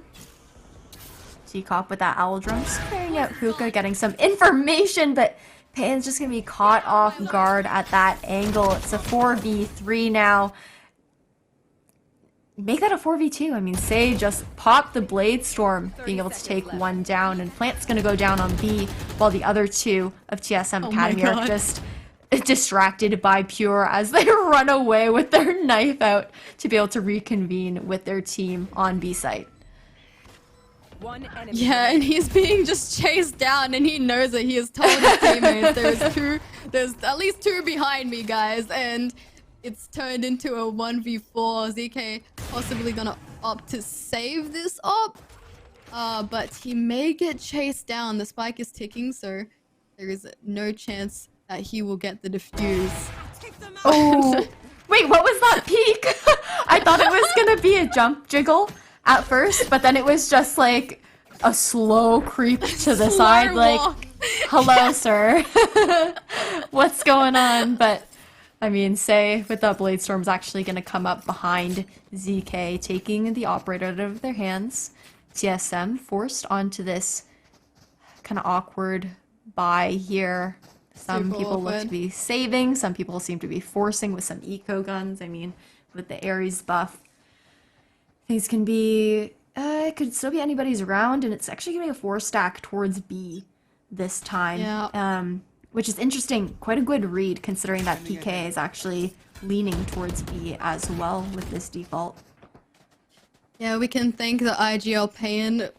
Teacock with that owl drum, scaring out Hookah, getting some information, but Pan's just going to be caught off guard at that angle. It's a 4v3 now. Make that a 4v2. I mean, Say just popped the Blade Storm, being able to take one down, and Plant's going to go down on B, while the other two of TSM Academy are just distracted by Pure as they run away with their knife out to be able to reconvene with their team on B site. Yeah, and he's being just chased down, and he knows that he has told his teammates there's at least two behind me, guys, and it's turned into a 1v4. ZK possibly gonna opt to save this op, but he may get chased down. The spike is ticking, so there is no chance that he will get the defuse. Oh, wait, what was that peek? I thought it was gonna be a jump jiggle at first, but then it was just like a slow creep to the side, like, hello, sir. What's going on? But I mean, Say with that Blade Storm's actually going to come up behind ZK, taking the operator out of their hands. TSM forced onto this kind of awkward buy here. Some people look to be saving, some people seem to be forcing with some eco guns. I mean, with the Ares buff, things can be, it could still be anybody's round, and it's actually going to be a 4-stack towards B this time. Yeah. Which is interesting, quite a good read considering that PK is actually leaning towards B as well with this default. Yeah, we can thank the IGL Payan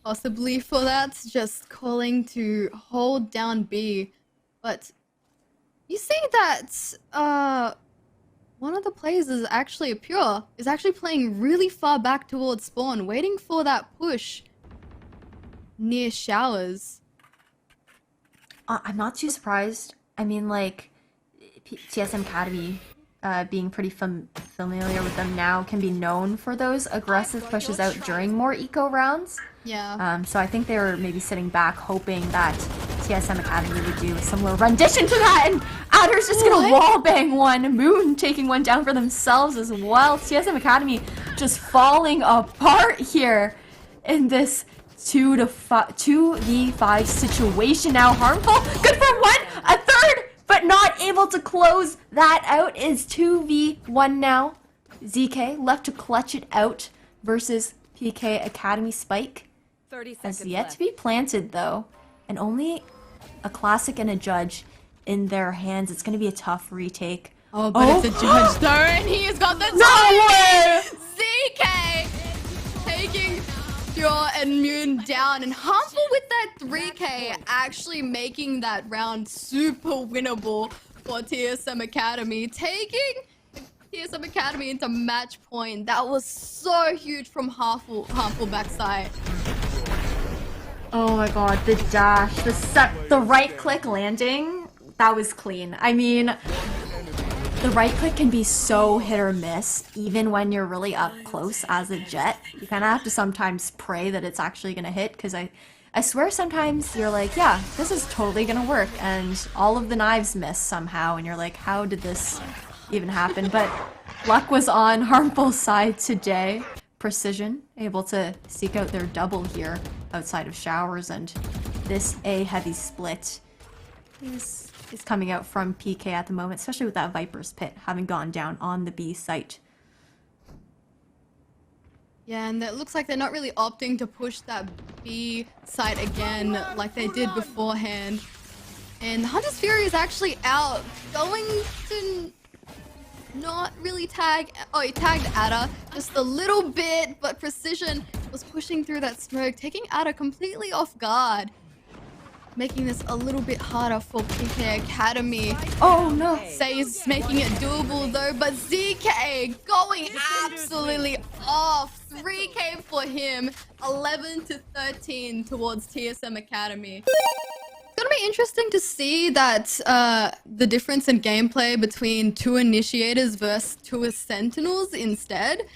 possibly for that, just calling to hold down B. But you see that one of the players is actually Pure, is actually playing really far back towards spawn, waiting for that push near showers. I'm not too surprised. I mean, like, TSM Academy, being pretty familiar with them now, can be known for those aggressive pushes out during more eco rounds. Yeah. So I think they were maybe sitting back hoping that TSM Academy would do a similar rendition to that, and Adder's just gonna wallbang one. Moon taking one down for themselves as well. TSM Academy just falling apart here in this 2v5 situation now. Harmful, good for one, a third, but not able to close that out. Is 2v1 now. ZK left to clutch it out versus PK Academy. Spike 30 has seconds yet to be planted though, and only a classic and a judge in their hands. It's going to be a tough retake. Oh, but it's a judge though, and he has got the way! ZK taking Pure and Moon down, and Harmful with that 3k actually making that round super winnable for TSM Academy, taking TSM Academy into match point. That was so huge from Harmful backside. Oh my god, the dash, the right click landing, that was clean. I mean, the right click can be so hit or miss, even when you're really up close as a jet. You kind of have to sometimes pray that it's actually going to hit, because I swear sometimes you're like, yeah, this is totally going to work, and all of the knives miss somehow, and you're like, how did this even happen? But luck was on Harmful's side today. Precision, able to seek out their double here outside of showers, and this A heavy split is coming out from PK at the moment, especially with that Viper's Pit having gone down on the B site. Yeah, and it looks like they're not really opting to push that B site again like they did beforehand. And Hunter's Fury is actually out, going to not really tag. Oh, he tagged Ada just a little bit, but Precision was pushing through that smoke, taking Ada completely off guard, making this a little bit harder for PK Academy. Oh no! Say's making it doable though, but ZK going absolutely off. 3K for him, 11 to 13 towards TSM Academy. It's gonna be interesting to see that the difference in gameplay between two initiators versus two sentinels instead.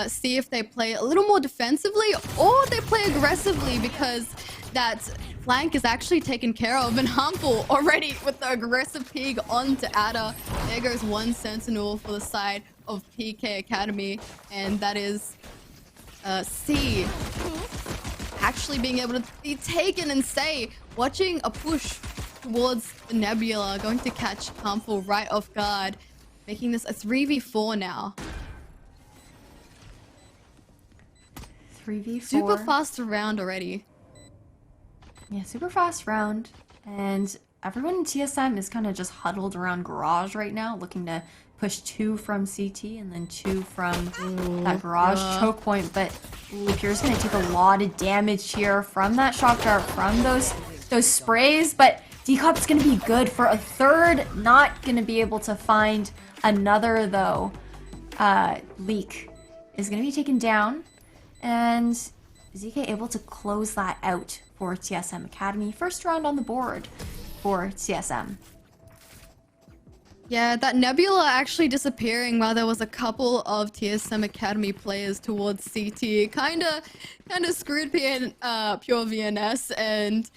See if they play a little more defensively or they play aggressively, because that flank is actually taken care of and Harmful already with the aggressive pig onto Ada. There goes one sentinel for the side of PK Academy, and that is C actually being able to be taken, and Say watching a push towards the Nebula, going to catch Harmful right off guard, making this a 3v4 now. 3v4. Super fast round already. Yeah, super fast round. And everyone in TSM is kind of just huddled around Garage right now, looking to push 2 from CT and then 2 from that Garage choke point. But Pierre's going to take a lot of damage here from that shock dart, from those sprays. But Decop's going to be good for a third. Not going to be able to find another, though. Leak is going to be taken down. And ZK able to close that out for TSM Academy. First round on the board for TSM. Yeah, that Nebula actually disappearing while there was a couple of TSM Academy players towards CT. Kinda screwed Pure VNS, and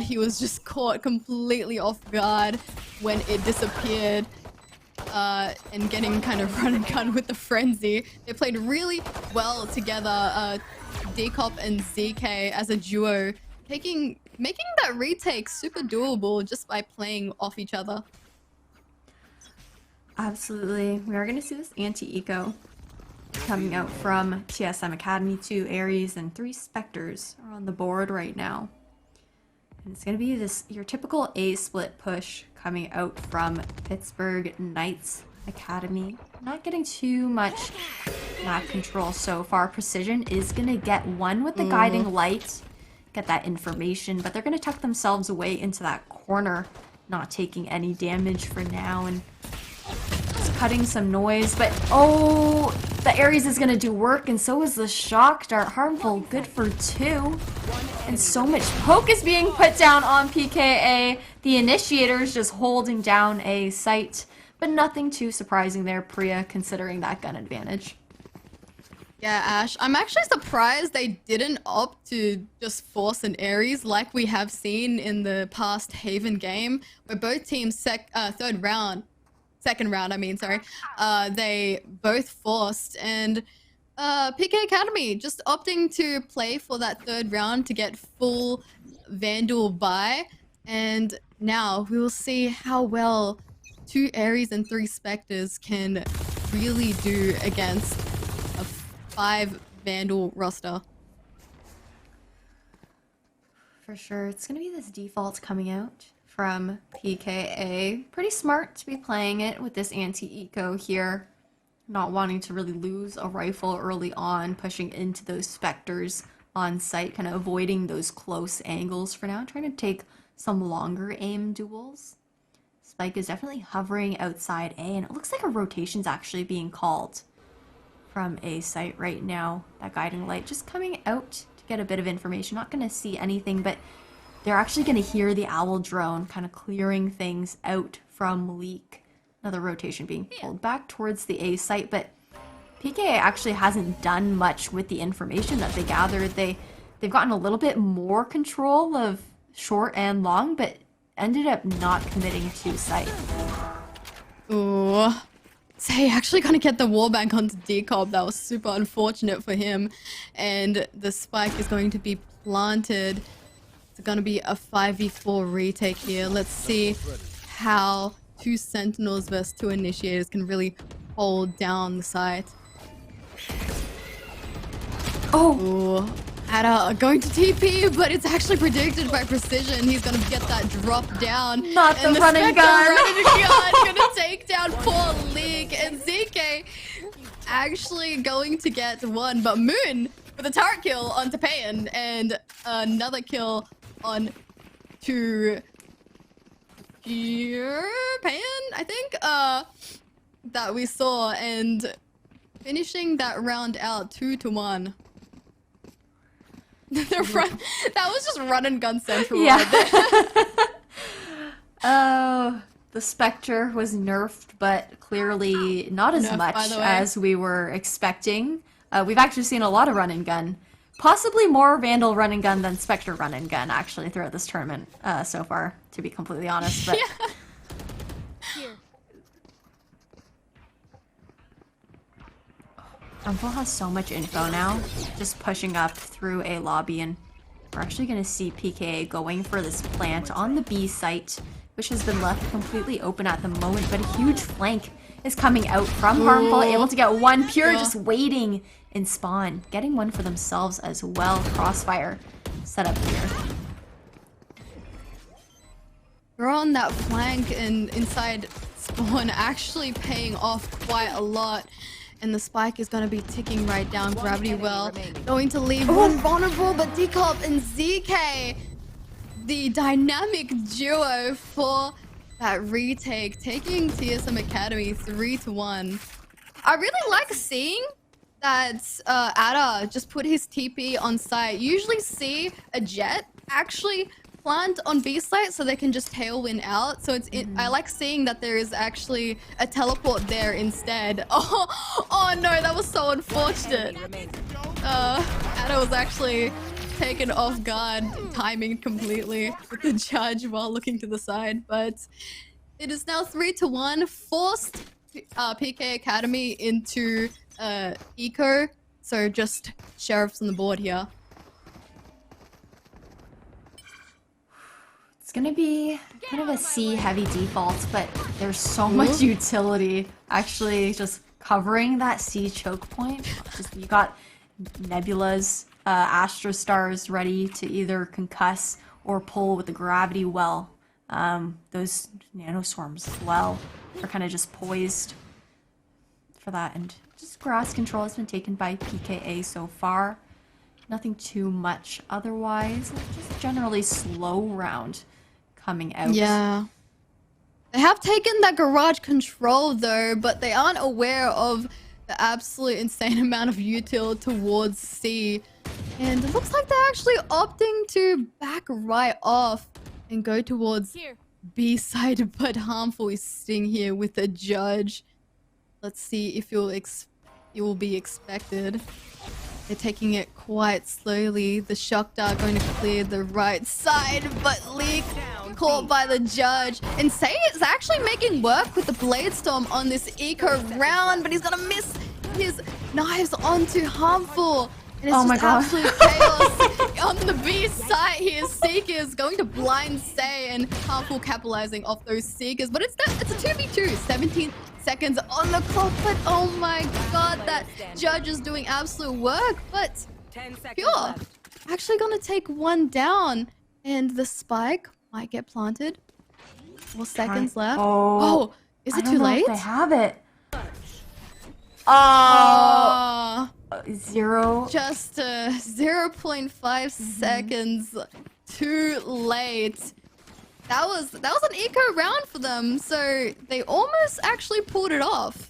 he was just caught completely off guard when it disappeared. And getting kind of run and gun with the frenzy. They played really well together, Decop and ZK as a duo, making that retake super doable just by playing off each other. Absolutely. We are going to see this anti-eco coming out from TSM Academy. 2 Ares and 3 Spectres are on the board right now. And it's going to be your typical A split push coming out from Pittsburgh Knights Academy. Not getting too much map control so far. Precision is going to get one with the guiding light, get that information, but they're going to tuck themselves away into that corner, not taking any damage for now, and just cutting some noise. But oh, the Ares is going to do work, and so is the shock dart. Harmful, good for 2. And so much poke is being put down on PKA. The initiators just holding down a site, but nothing too surprising there, Priya, considering that gun advantage. Yeah, Ash, I'm actually surprised they didn't opt to just force an Ares like we have seen in the past Haven game, where both teams second round, they both forced, and PK Academy just opting to play for that third round to get full Vandal buy. And now we will see how well 2 Ares and 3 Spectres can really do against a 5 Vandal roster. For sure. It's going to be this default coming out from PKA. Pretty smart to be playing it with this anti-eco here. Not wanting to really lose a rifle early on, pushing into those Spectres on site, kind of avoiding those close angles for now, trying to take some longer aim duels. Spike is definitely hovering outside A, and it looks like a rotation's actually being called from A site right now. That guiding light just coming out to get a bit of information. Not going to see anything, but they're actually going to hear the owl drone kind of clearing things out from Leak. Another rotation being pulled back towards the A site, but PKA actually hasn't done much with the information that they gathered. They've gotten a little bit more control of short and long, but ended up not committing to site. Ooh. Say actually gonna get the wallbang onto Decop. That was super unfortunate for him. And the spike is going to be planted. It's gonna be a 5v4 retake here. Let's see how 2 Sentinels versus 2 Initiators can really hold down the site. Oh! Ooh. Ada going to TP, but it's actually predicted by Precision. He's gonna get that drop down. Not the and run and Spectre gun. Run and gun gonna take down poor League, and ZK actually going to get one, but Moon with a turret kill onto Payan and another kill on to Payan, I think, that we saw, and finishing that round out 2-1. That was just run and gun central right there. Oh, the Spectre was nerfed, but clearly not as Nerfed, by much the way. as we were expecting. We've actually seen a lot of run and gun. Possibly more Vandal run and gun than Spectre run and gun, actually, throughout this tournament so far, to be completely honest. But Yeah. Here. Rumble has so much info now, just pushing up through a lobby, and we're actually going to see PKA going for this plant on the B site, which has been left completely open at the moment, but a huge flank is coming out from Harmful, able to get one. Pure Yeah. just waiting in spawn, getting one for themselves as well. Crossfire set up here. We're on that flank and inside spawn, actually paying off quite a lot. And the spike is going to be ticking right down. Gravity well going to leave one vulnerable, but Decop and ZK, the dynamic duo for that retake, taking TSM Academy 3-1. I really like seeing that Ada just put his TP on site. Usually see a jet actually plant on B site so they can just tailwind out. So I like seeing that there is actually a teleport there instead. Oh no, that was so unfortunate. Ada was actually taken off guard, timing completely with the judge while looking to the side. But it is now 3-1, forced PK Academy into eco. So just sheriffs on the board here. It's going to be kind of a C-heavy default, but there's so much utility actually just covering that C choke point. Just, you got Nebulas, Astra Stars ready to either concuss or pull with the gravity well. Those nanoswarms as well are kind of just poised for that, and just grass control has been taken by PKA so far. Nothing too much otherwise. Just generally slow round coming out. Yeah. They have taken that garage control though, but they aren't aware of the absolute insane amount of util towards C. And it looks like they're actually opting to back right off and go towards Here. B side, but Harmful is sitting here with a judge. Let's see if it will be expected. They're taking it quite slowly. The shock dart going to clear the right side, but Leak caught by the judge. And Say is actually making work with the Blade Storm on this eco round, but he's gonna miss his knives onto Harmful. And it's Oh my just God. absolute chaos on the B side here. Seekers going to blind Say, and Harmful capitalizing off those Seekers. But it's a 2v2, 17 seconds on the clock. But oh my God, that judge is doing absolute work. But 10 seconds Pure left. actually gonna take one down, and the spike might get planted. 4 seconds left. Oh, Is I it don't too know if late? they have it. Oh, Uh, zero. just 0.5 seconds too late. That was an eco round for them, so they almost actually pulled it off.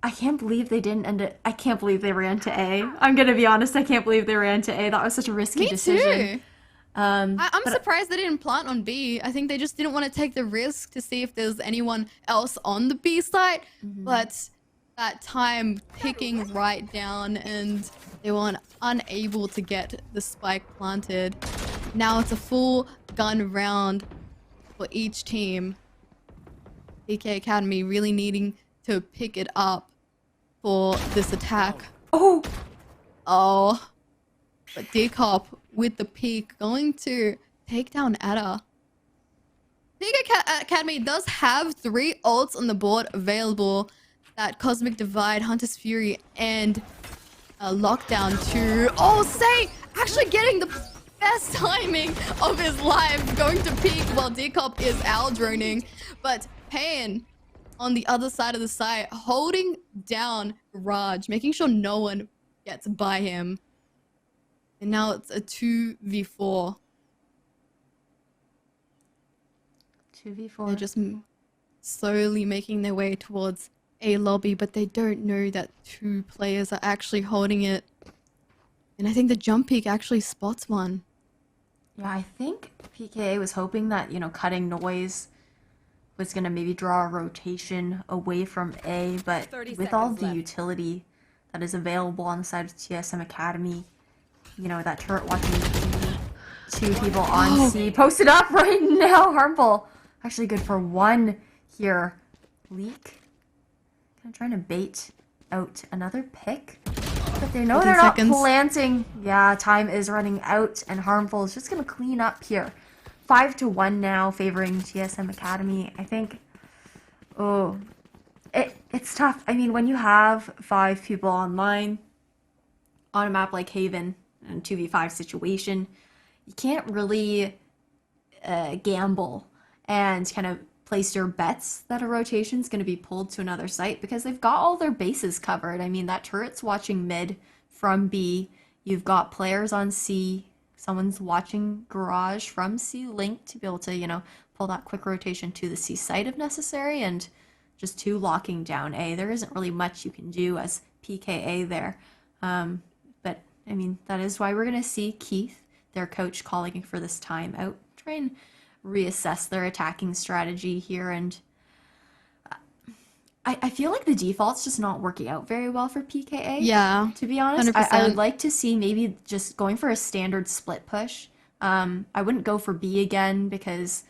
I can't believe they didn't end it. I can't believe they ran to A. I'm gonna be honest. I can't believe they ran to A. That was such a risky Me decision. too. I'm I'm surprised they didn't plant on B. I think they just didn't want to take the risk to see if there's anyone else on the B side. But that time ticking right down, and they were unable to get the spike planted. Now it's a full gun round for each team. PK Academy really needing to pick it up for this attack. Oh, But Decop with the peak going to take down Ada. PK Academy does have 3 ults on the board available. That Cosmic Divide, Hunter's Fury, and lockdown to Say actually getting the best timing of his life, going to peek while Decop is owl droning. But Pain on the other side of the site, holding down Raj, making sure no one gets by him. And now it's a 2v4. 2v4. They're just slowly making their way towards a lobby, but they don't know that 2 players are actually holding it. And I think the jump peek actually spots one. Yeah, I think PKA was hoping that, you know, cutting noise was going to maybe draw a rotation away from A, but with all the utility that is available on the side of TSM Academy, you know, that turret watching two people on C posted up right now. Harmful. Actually good for 1 here. Leak. Kind of trying to bait out another pick. But they know they're not planting. Yeah, time is running out, and Harmful is just going to clean up here. 5-1 now, favoring TSM Academy. I think, it's tough. I mean, when you have 5 people online on a map like Haven, in a 2v5 situation, you can't really gamble and kind of place your bets that a rotation is going to be pulled to another site because they've got all their bases covered. I mean, that turret's watching mid from B. You've got players on C. Someone's watching garage from C link to be able to, you know, pull that quick rotation to the C site if necessary, and just 2 locking down A. There isn't really much you can do as PKA there. But, I mean, that is why we're going to see Keith, their coach, calling for this timeout. Try and reassess their attacking strategy here, and I feel like the default's just not working out very well for PKA. Yeah, to be honest, I would like to see maybe just going for a standard split push. I wouldn't go for B again because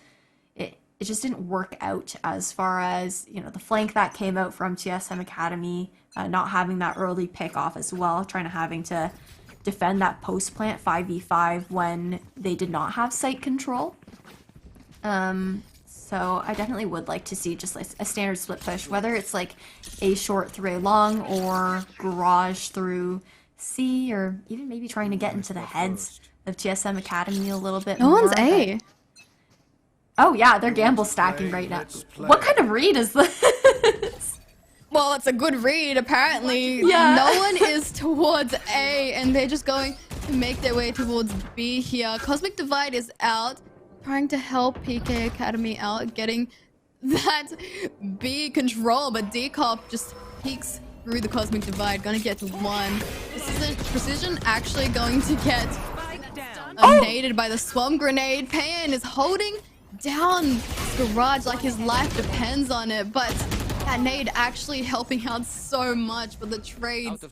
it just didn't work out as far as, you know, the flank that came out from TSM Academy, not having that early pick off as well, having to defend that post plant 5v5 when they did not have site control. So I definitely would like to see just like a standard split push, whether it's like A short through A long or garage through C, or even maybe trying to get into the heads of TSM Academy a little bit more. No one's A. Oh yeah, they're gamble stacking right now. What kind of read is this? Well, it's a good read, apparently. Yeah. No one is towards A, and they're just going to make their way towards B here. Cosmic Divide is out, trying to help PK Academy out, getting that B control, but Decop just peeks through the Cosmic Divide, gonna get to 1. Precision actually going to get naded by the Swamp Grenade. Payan is holding down Garage like his life depends on it, but that nade actually helping out so much, but the trades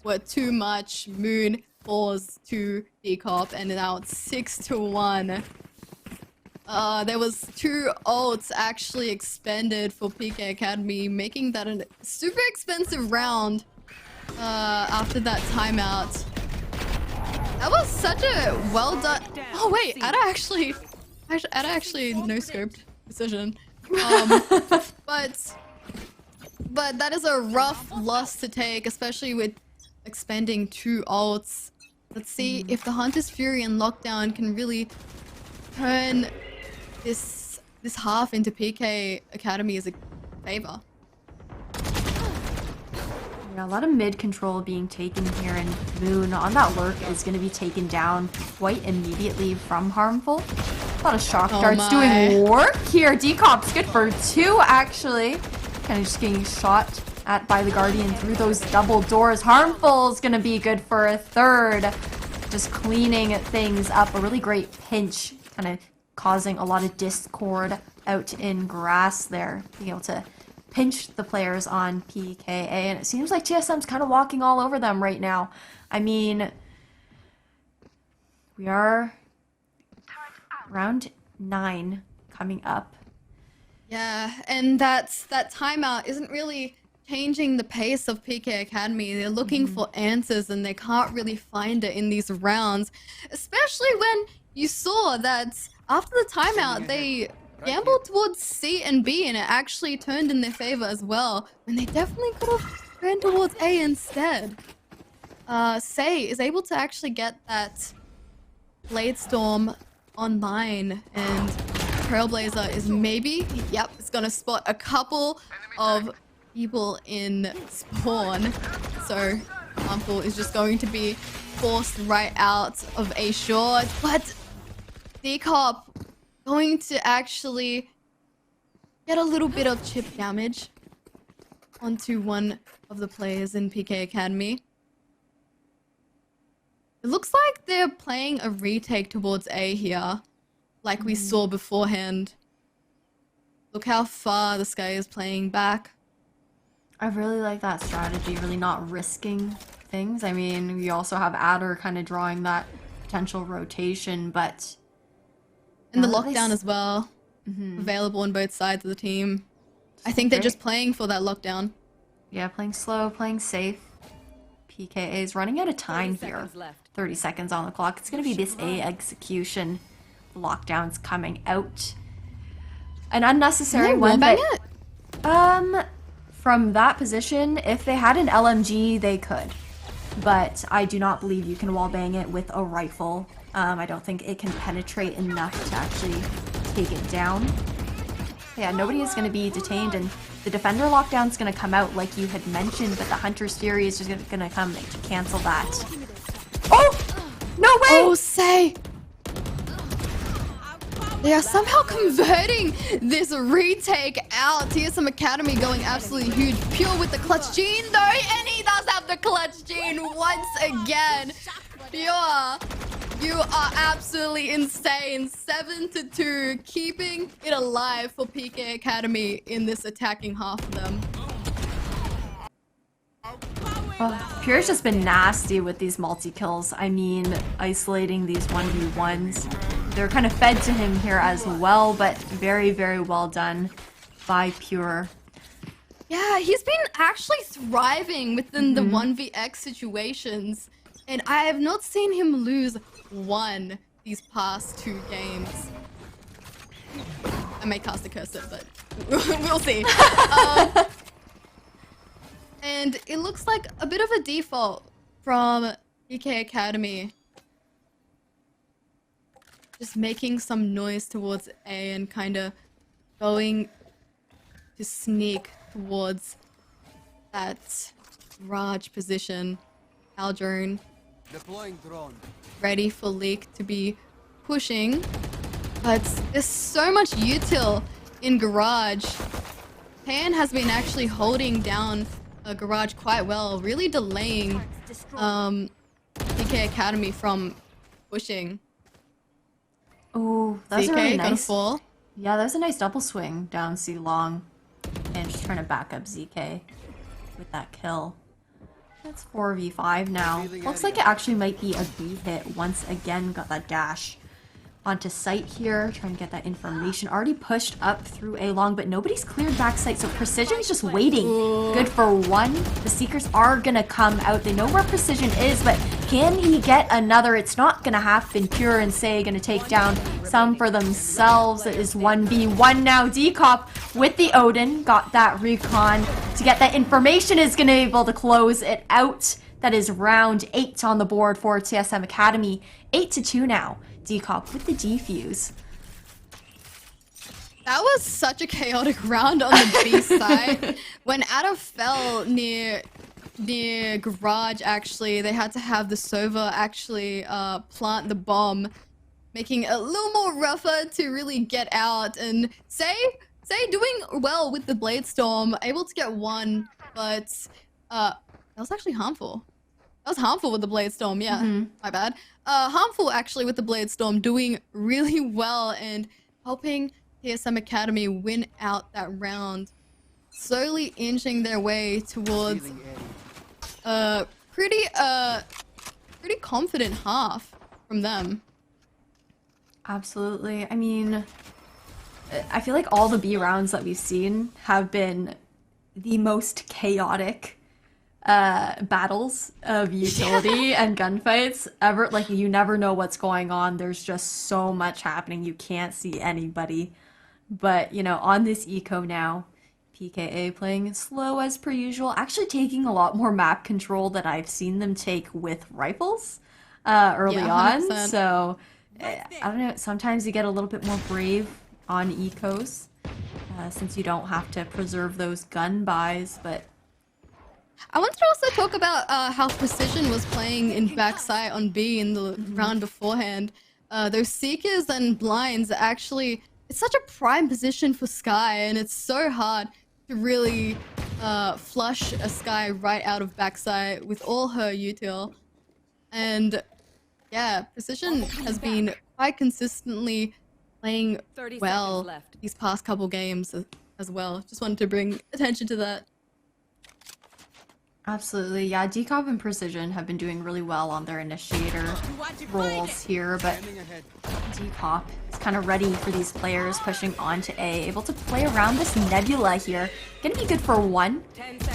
were too much. Moon falls to Decop, and now it's 6-1. There was 2 ults actually expended for PK Academy, making that a super expensive round after that timeout. That was such a well done. Oh wait, Ada actually no-scoped decision. But that is a rough loss to take, especially with expending 2 ults. Let's see if the Hunter's Fury and Lockdown can really turn this half into PK Academy as a favor. Yeah, a lot of mid control being taken here, and Moon on that lurk is going to be taken down quite immediately from Harmful. A lot of shock darts doing work here. Decop's good for 2 actually. Kind of just getting shot at by the Guardian through those double doors. Harmful's going to be good for a 3rd. Just cleaning things up. A really great pinch, kind of causing a lot of discord out in grass there. Being able to pinch the players on PKA, and it seems like TSM's kind of walking all over them right now. I mean, we are round 9 coming up. Yeah, and that timeout isn't really changing the pace of PK Academy. They're looking for answers, and they can't really find it in these rounds, especially when you saw that after the timeout, they gambled towards C and B, and it actually turned in their favor as well, when they definitely could have ran towards A instead. Say is able to actually get that Blade Storm online, and Trailblazer is maybe, yep, it's gonna spot a couple of people in spawn. So Harmful is just going to be forced right out of a short, but Decop going to actually get a little bit of chip damage onto one of the players in PK Academy. It looks like they're playing a retake towards A here, like we saw beforehand. Look how far this guy is playing back. I really like that strategy, really not risking things. I mean, we also have Adder kind of drawing that potential rotation, but... And the lockdown as well, available on both sides of the team. I think they're just playing for that lockdown. Yeah, playing slow, playing safe. PKA is running out of time here. 30 seconds on the clock. It's going to be this A execution. The lockdown's coming out. An unnecessary one, but... From that position, if they had an LMG, they could. But I do not believe you can wallbang it with a rifle. I don't think it can penetrate enough to actually take it down. Yeah, nobody is going to be detained, and the Defender lockdown's going to come out like you had mentioned, but the Hunter's Fury is just going to come to cancel that. Oh! No way! Oh, Say! They are somehow converting this retake out. TSM Academy going absolutely huge. Pure with the clutch gene though, and he does have the clutch gene once again. Pure, you are absolutely insane. 7-2, keeping it alive for PK Academy in this attacking half of them. Oh, Pure's just been nasty with these multi-kills. I mean, isolating these 1v1s. They're kind of fed to him here as well, but very, very well done by Pure. Yeah, he's been actually thriving within the 1vx situations, and I have not seen him lose one these past 2 games. I may cast a cursor, but we'll see. And it looks like a bit of a default from PK Academy. Just making some noise towards A and kind of going to sneak towards that Raj position. Aldrone deploying drone. Ready for Leak to be pushing, but there's so much util in Garage. Pan has been actually holding down a Garage quite well, really delaying PK Academy from pushing. Oh, that's ZK really got a nice. fall. Yeah, that was a nice double swing down C long. And just trying to back up ZK with that kill. That's 4v5 now. Looks like it actually might be a B hit once again. Got that dash onto site here. Trying to get that information. Already pushed up through A long, but nobody's cleared back site. So Precision's just waiting. Good for one. The Seekers are going to come out. They know where Precision is, but can he get another? It's not going to happen. Pure and Say going to take down some for themselves. It is 1v1 now. Decop with the Odin. Got that recon to get that information. Is going to be able to close it out. That is round 8 on the board for TSM Academy. 8-2 now. Decop with the defuse. That was such a chaotic round on the B side. When Ada fell near Garage, actually, they had to have the Sova actually plant the bomb, making it a little more rougher to really get out. And Say doing well with the Blade Storm, able to get one, but that was actually harmful. That was harmful with the Blade Storm, yeah. My bad. Harmful actually with the Blade Storm, doing really well and helping TSM Academy win out that round. Slowly inching their way towards pretty confident half from them. Absolutely. I mean, I feel like all the B rounds that we've seen have been the most chaotic battles of utility and gunfights ever. Like, you never know what's going on. There's just so much happening. You can't see anybody. But, you know, on this eco now, PKA playing slow as per usual, actually taking a lot more map control than I've seen them take with rifles early Yeah, on. 100%. So I don't know, sometimes you get a little bit more brave on ecos since you don't have to preserve those gun buys, but I wanted to also talk about how Precision was playing in backside on B in the round beforehand. Those Seekers and Blinds actually, it's such a prime position for Skye, and it's so hard to really flush a Skye right out of backside with all her util. And yeah, Precision has been quite consistently playing 30 well seconds left. these past couple games as well. Just wanted to bring attention to that. absolutely, yeah, Decop and Precision have been doing really well on their initiator roles here, but Decop is kind of ready for these players pushing onto A, able to play around this nebula here. Gonna be good for one.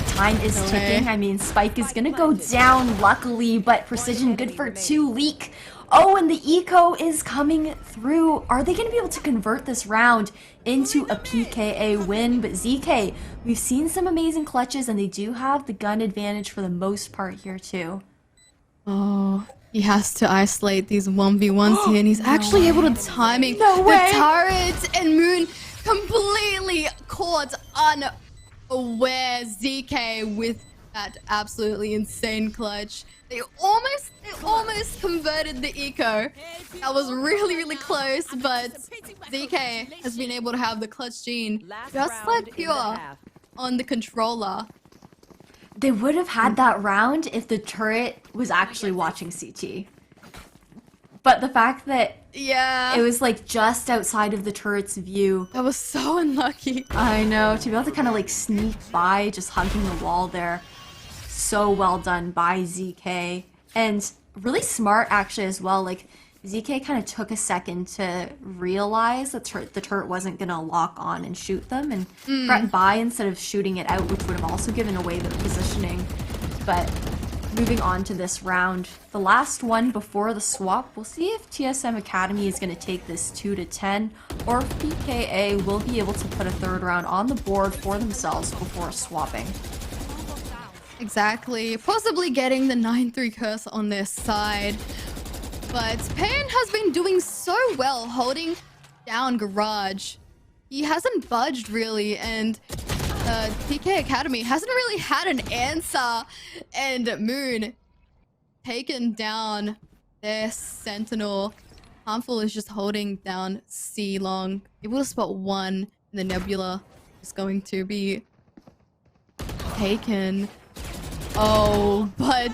Time is ticking. I mean, Spike is gonna go down, luckily, but Precision good for 2. Leak. Oh, and the eco is coming through. Are they gonna be able to convert this round into a PKA win? But ZK, we've seen some amazing clutches, and they do have the gun advantage for the most part here too. Oh, he has to isolate these 1v1s here, and he's actually able to timing No the way. turret, and Moon completely caught unaware. ZK with that absolutely insane clutch. They almost converted the eco. That was really close, but ZK has been able to have the clutch gene just like Pure on the controller. They would have had that round if the turret was actually watching CT. But the fact that Yeah, it was like just outside of the turret's view, that was so unlucky. I know, to be able to kind of like sneak by just hugging the wall there. So well done by ZK. And really smart actually as well. Like ZK kind of took a second to realize that the turret wasn't going to lock on and shoot them and threatened by instead of shooting it out, which would have also given away their positioning. But moving on to this round, the last one before the swap, we'll see if TSM Academy is going to take this 2-10 or if PKA will be able to put a third round on the board for themselves before swapping. Exactly. Possibly getting the 9-3 curse on their side. But Pan has been doing so well holding down Garage. He hasn't budged really, and PK Academy hasn't really had an answer. And Moon taken down their Sentinel. Harmful is just holding down C long. Able to spot one, and the Nebula is going to be taken. Oh, but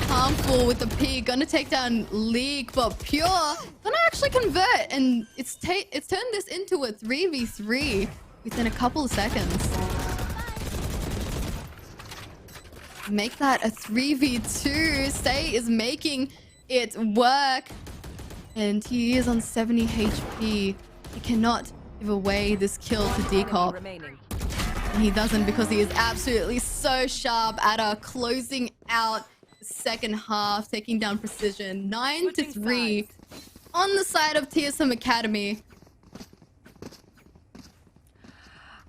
Harmful with the P gonna take down Leak, but Pure gonna actually convert, and it's turned this into a 3v3 within a couple of seconds. Make that a 3v2. Stay is making it work, and he is on 70 HP. He cannot give away this kill to Decop. And he doesn't, because he is absolutely so sharp at closing out the second half, taking down Precision. 9-3 on the side of TSM Academy.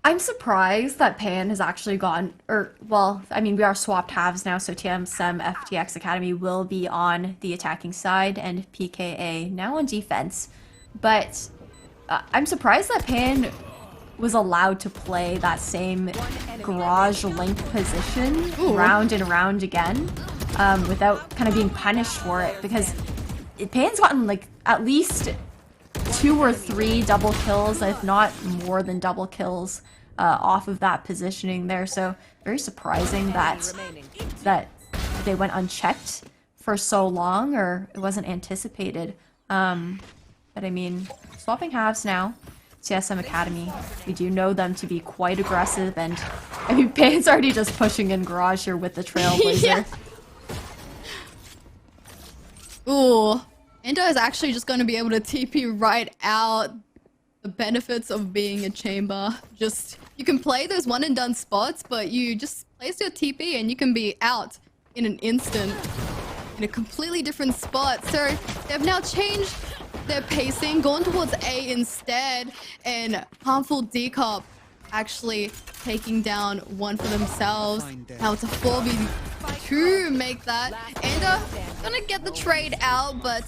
I'm surprised that Pan has actually gone, or, well, I mean, we are swapped halves now, so TSM FTX Academy will be on the attacking side and PKA now on defense. But I'm surprised that Pan was allowed to play that same garage link position round and round again without kind of being punished for it, because Pan's gotten like at least 2 or 3 double kills, if not more than double kills off of that positioning there. So very surprising that they went unchecked for so long, or it wasn't anticipated. But I mean, swapping halves now. TSM Academy, we do know them to be quite aggressive, and I mean, Pan's already just pushing in Garage here with the Trailblazer. Yeah. Ooh, Endo is actually just going to be able to TP right out. The benefits of being a chamber. Just, you can play those one and done spots, but you just place your TP and you can be out in an instant in a completely different spot. So they've now changed their pacing, gone towards A instead, and Harmful Decop actually taking down one for themselves. Now it's a 4v2 make that. And gonna get the trade out, but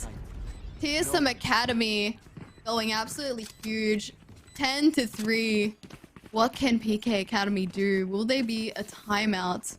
TSM Academy going absolutely huge. 10-3. What can PK Academy do? Will they be a timeout?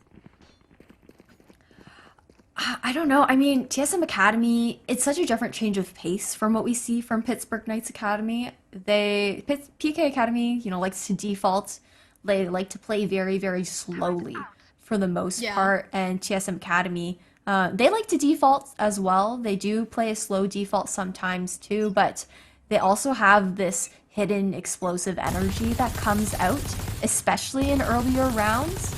I don't know. I mean, TSM Academy, it's such a different change of pace from what we see from Pittsburgh Knights Academy. PK Academy, you know, likes to default. They like to play very, very slowly for the most part. And TSM Academy, they like to default as well. They do play a slow default sometimes too, but they also have this hidden explosive energy that comes out, especially in earlier rounds.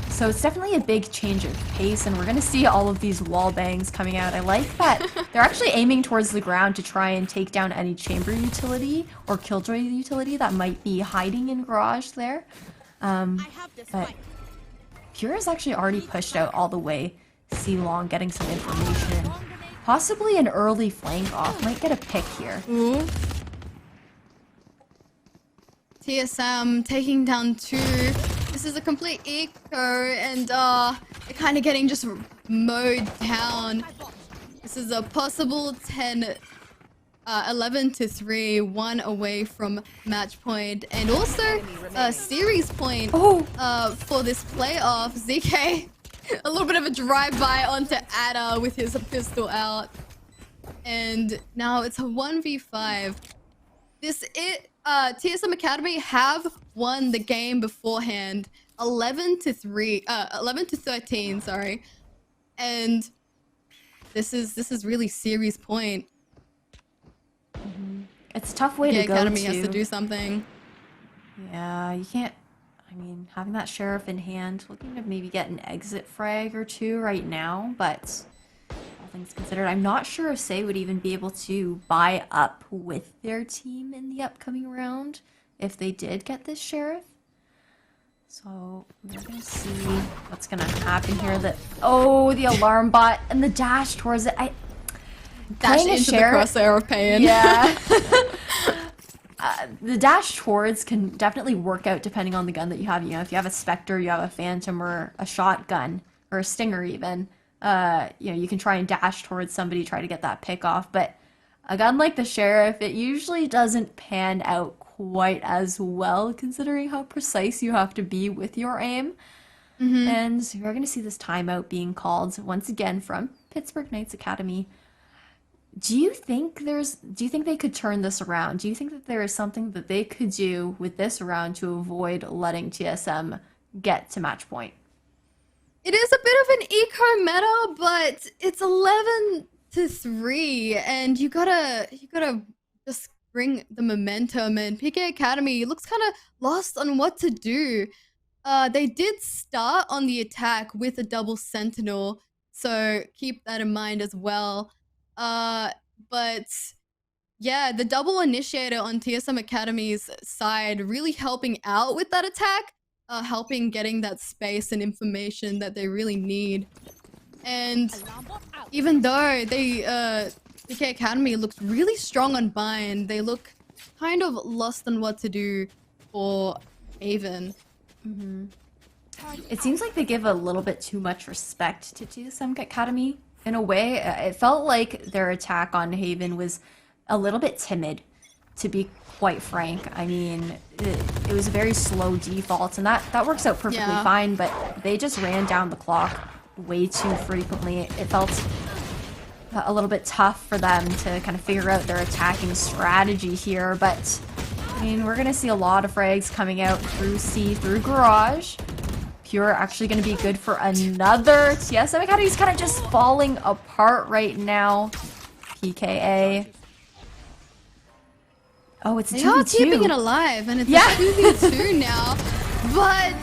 So it's definitely a big change of pace, and we're going to see all of these wall bangs coming out. I like that they're actually aiming towards the ground to try and take down any chamber utility or killjoy utility that might be hiding in garage there. But Pure has actually already pushed out all the way C-Long, getting some information. Possibly an early flank off. Might get a pick here. Ooh. TSM taking down 2. This is a complete eco, and they're kind of getting just mowed down. This is a possible 11-3, 1 away from match point, and also a series point for this playoff. ZK, a little bit of a drive-by onto Ada with his pistol out, and now it's a 1v5. TSM Academy have won the game beforehand, 11-13, sorry, and this is really series point. It's a tough way to go. Academy has to do something. Yeah, you can't. I mean, having that sheriff in hand, looking to maybe get an exit frag or two right now, but all things considered, I'm not sure if Say would even be able to buy up with their team in the upcoming round if they did get this sheriff. So we're gonna see what's gonna happen here. The alarm bot and the dash towards it. Dash into the crosshair of pain. Yeah. The dash towards can definitely work out depending on the gun that you have. You know, if you have a Spectre, you have a Phantom, or a shotgun, or a Stinger even. You know, you can try and dash towards somebody, try to get that pick off. But a gun like the Sheriff, it usually doesn't pan out quite as well, considering how precise you have to be with your aim. And we're going to see this timeout being called once again from Pittsburgh Knights Academy. Do you think they could turn this around? Do you think that there is something that they could do with this round to avoid letting TSM get to match point? It is a bit of an eco meta, but it's 11-3, and you gotta just bring the momentum. And PK Academy looks kind of lost on what to do. They did start on the attack with a double sentinel, so keep that in mind as well. But yeah, the double initiator on TSM Academy's side really helping out with that attack, helping getting that space and information that they really need. And even though PK Academy looks really strong on bind, they look kind of lost on what to do for Haven. It seems like they give a little bit too much respect to TSM Academy. In a way, it felt like their attack on Haven was a little bit timid, to be quite frank. I mean, it was a very slow default, and that works out perfectly fine, but they just ran down the clock way too frequently. It felt a little bit tough for them to kind of figure out their attacking strategy here, but I mean, we're going to see a lot of frags coming out through C, through garage. Pure actually going to be good for another. TSM Academy's kind of just falling apart right now. PKA. Oh, it's 2v2. They are keeping it alive, and it's a 2v2 now. But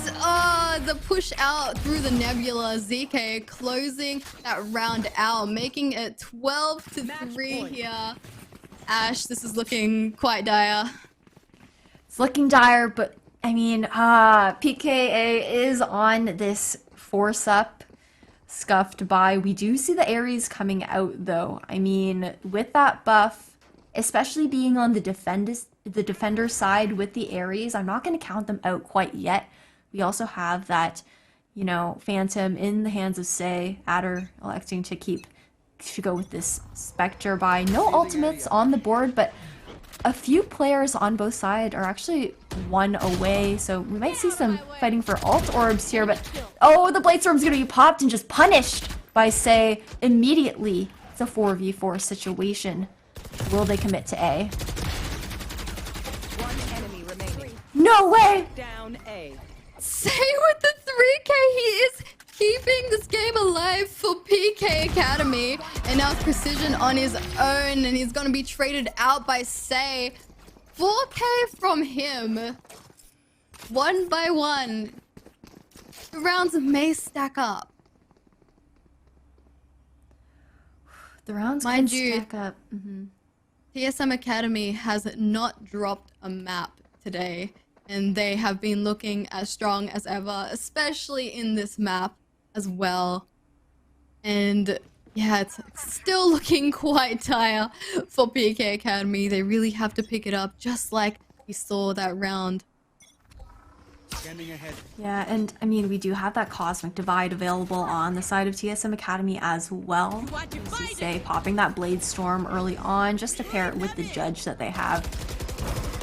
the push out through the Nebula, ZK closing that round out, making it 12-3 here. Ash, this is looking quite dire. It's looking dire, but I mean, PKA is on this force up, scuffed by. We do see the Ares coming out, though. I mean, with that buff, especially being on the defender side with the Ares. I'm not going to count them out quite yet. We also have that, you know, Phantom in the hands of Say. Adder electing to go with this Spectre buy. No ultimates on the board, but a few players on both sides are actually one away, so we might see some fighting for alt orbs here, but oh, the Blade Storm's gonna be popped and just punished by Say immediately. It's a 4v4 situation. Will they commit to A? One enemy remaining. No way! Down A. Say with the 3K, he is keeping this game alive for PK Academy. And now it's Precision on his own, and he's gonna be traded out by Say. 4K from him. One by one. The rounds may stack up. The rounds Mind can you, stack up. TSM Academy has not dropped a map today, and they have been looking as strong as ever, especially in this map as well. And yeah, it's still looking quite dire for PK Academy. They really have to pick it up, just like we saw that round. Scanning ahead. Yeah, and I mean, we do have that Cosmic Divide available on the side of TSM Academy as well. As you say, popping that Blade Storm early on just to pair it with the Judge that they have.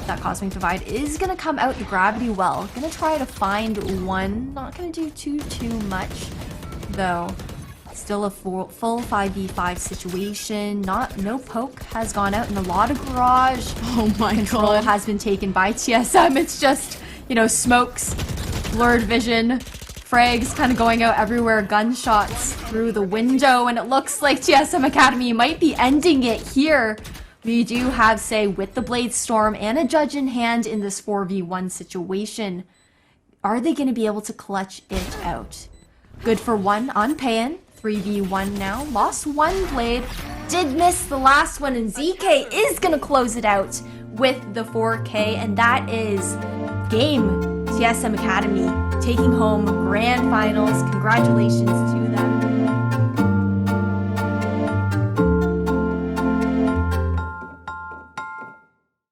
That Cosmic Divide is going to come out the Gravity Well. Going to try to find one. Not going to do too much, though. Still a full 5v5 situation. No poke has gone out, and a lot of Garage. Oh my Control god. has been taken by TSM. It's just, you know, smokes, blurred vision, frags kind of going out everywhere, gunshots through the window, and it looks like TSM Academy might be ending it here. We do have Say with the Blade Storm and a Judge in hand in this 4v1 situation. Are they going to be able to clutch it out? Good for one on Payan. 3v1 now. Lost one Blade. Did miss the last one, and ZK is going to close it out with the 4K, and that is game. TSM Academy taking home grand finals. Congratulations to them.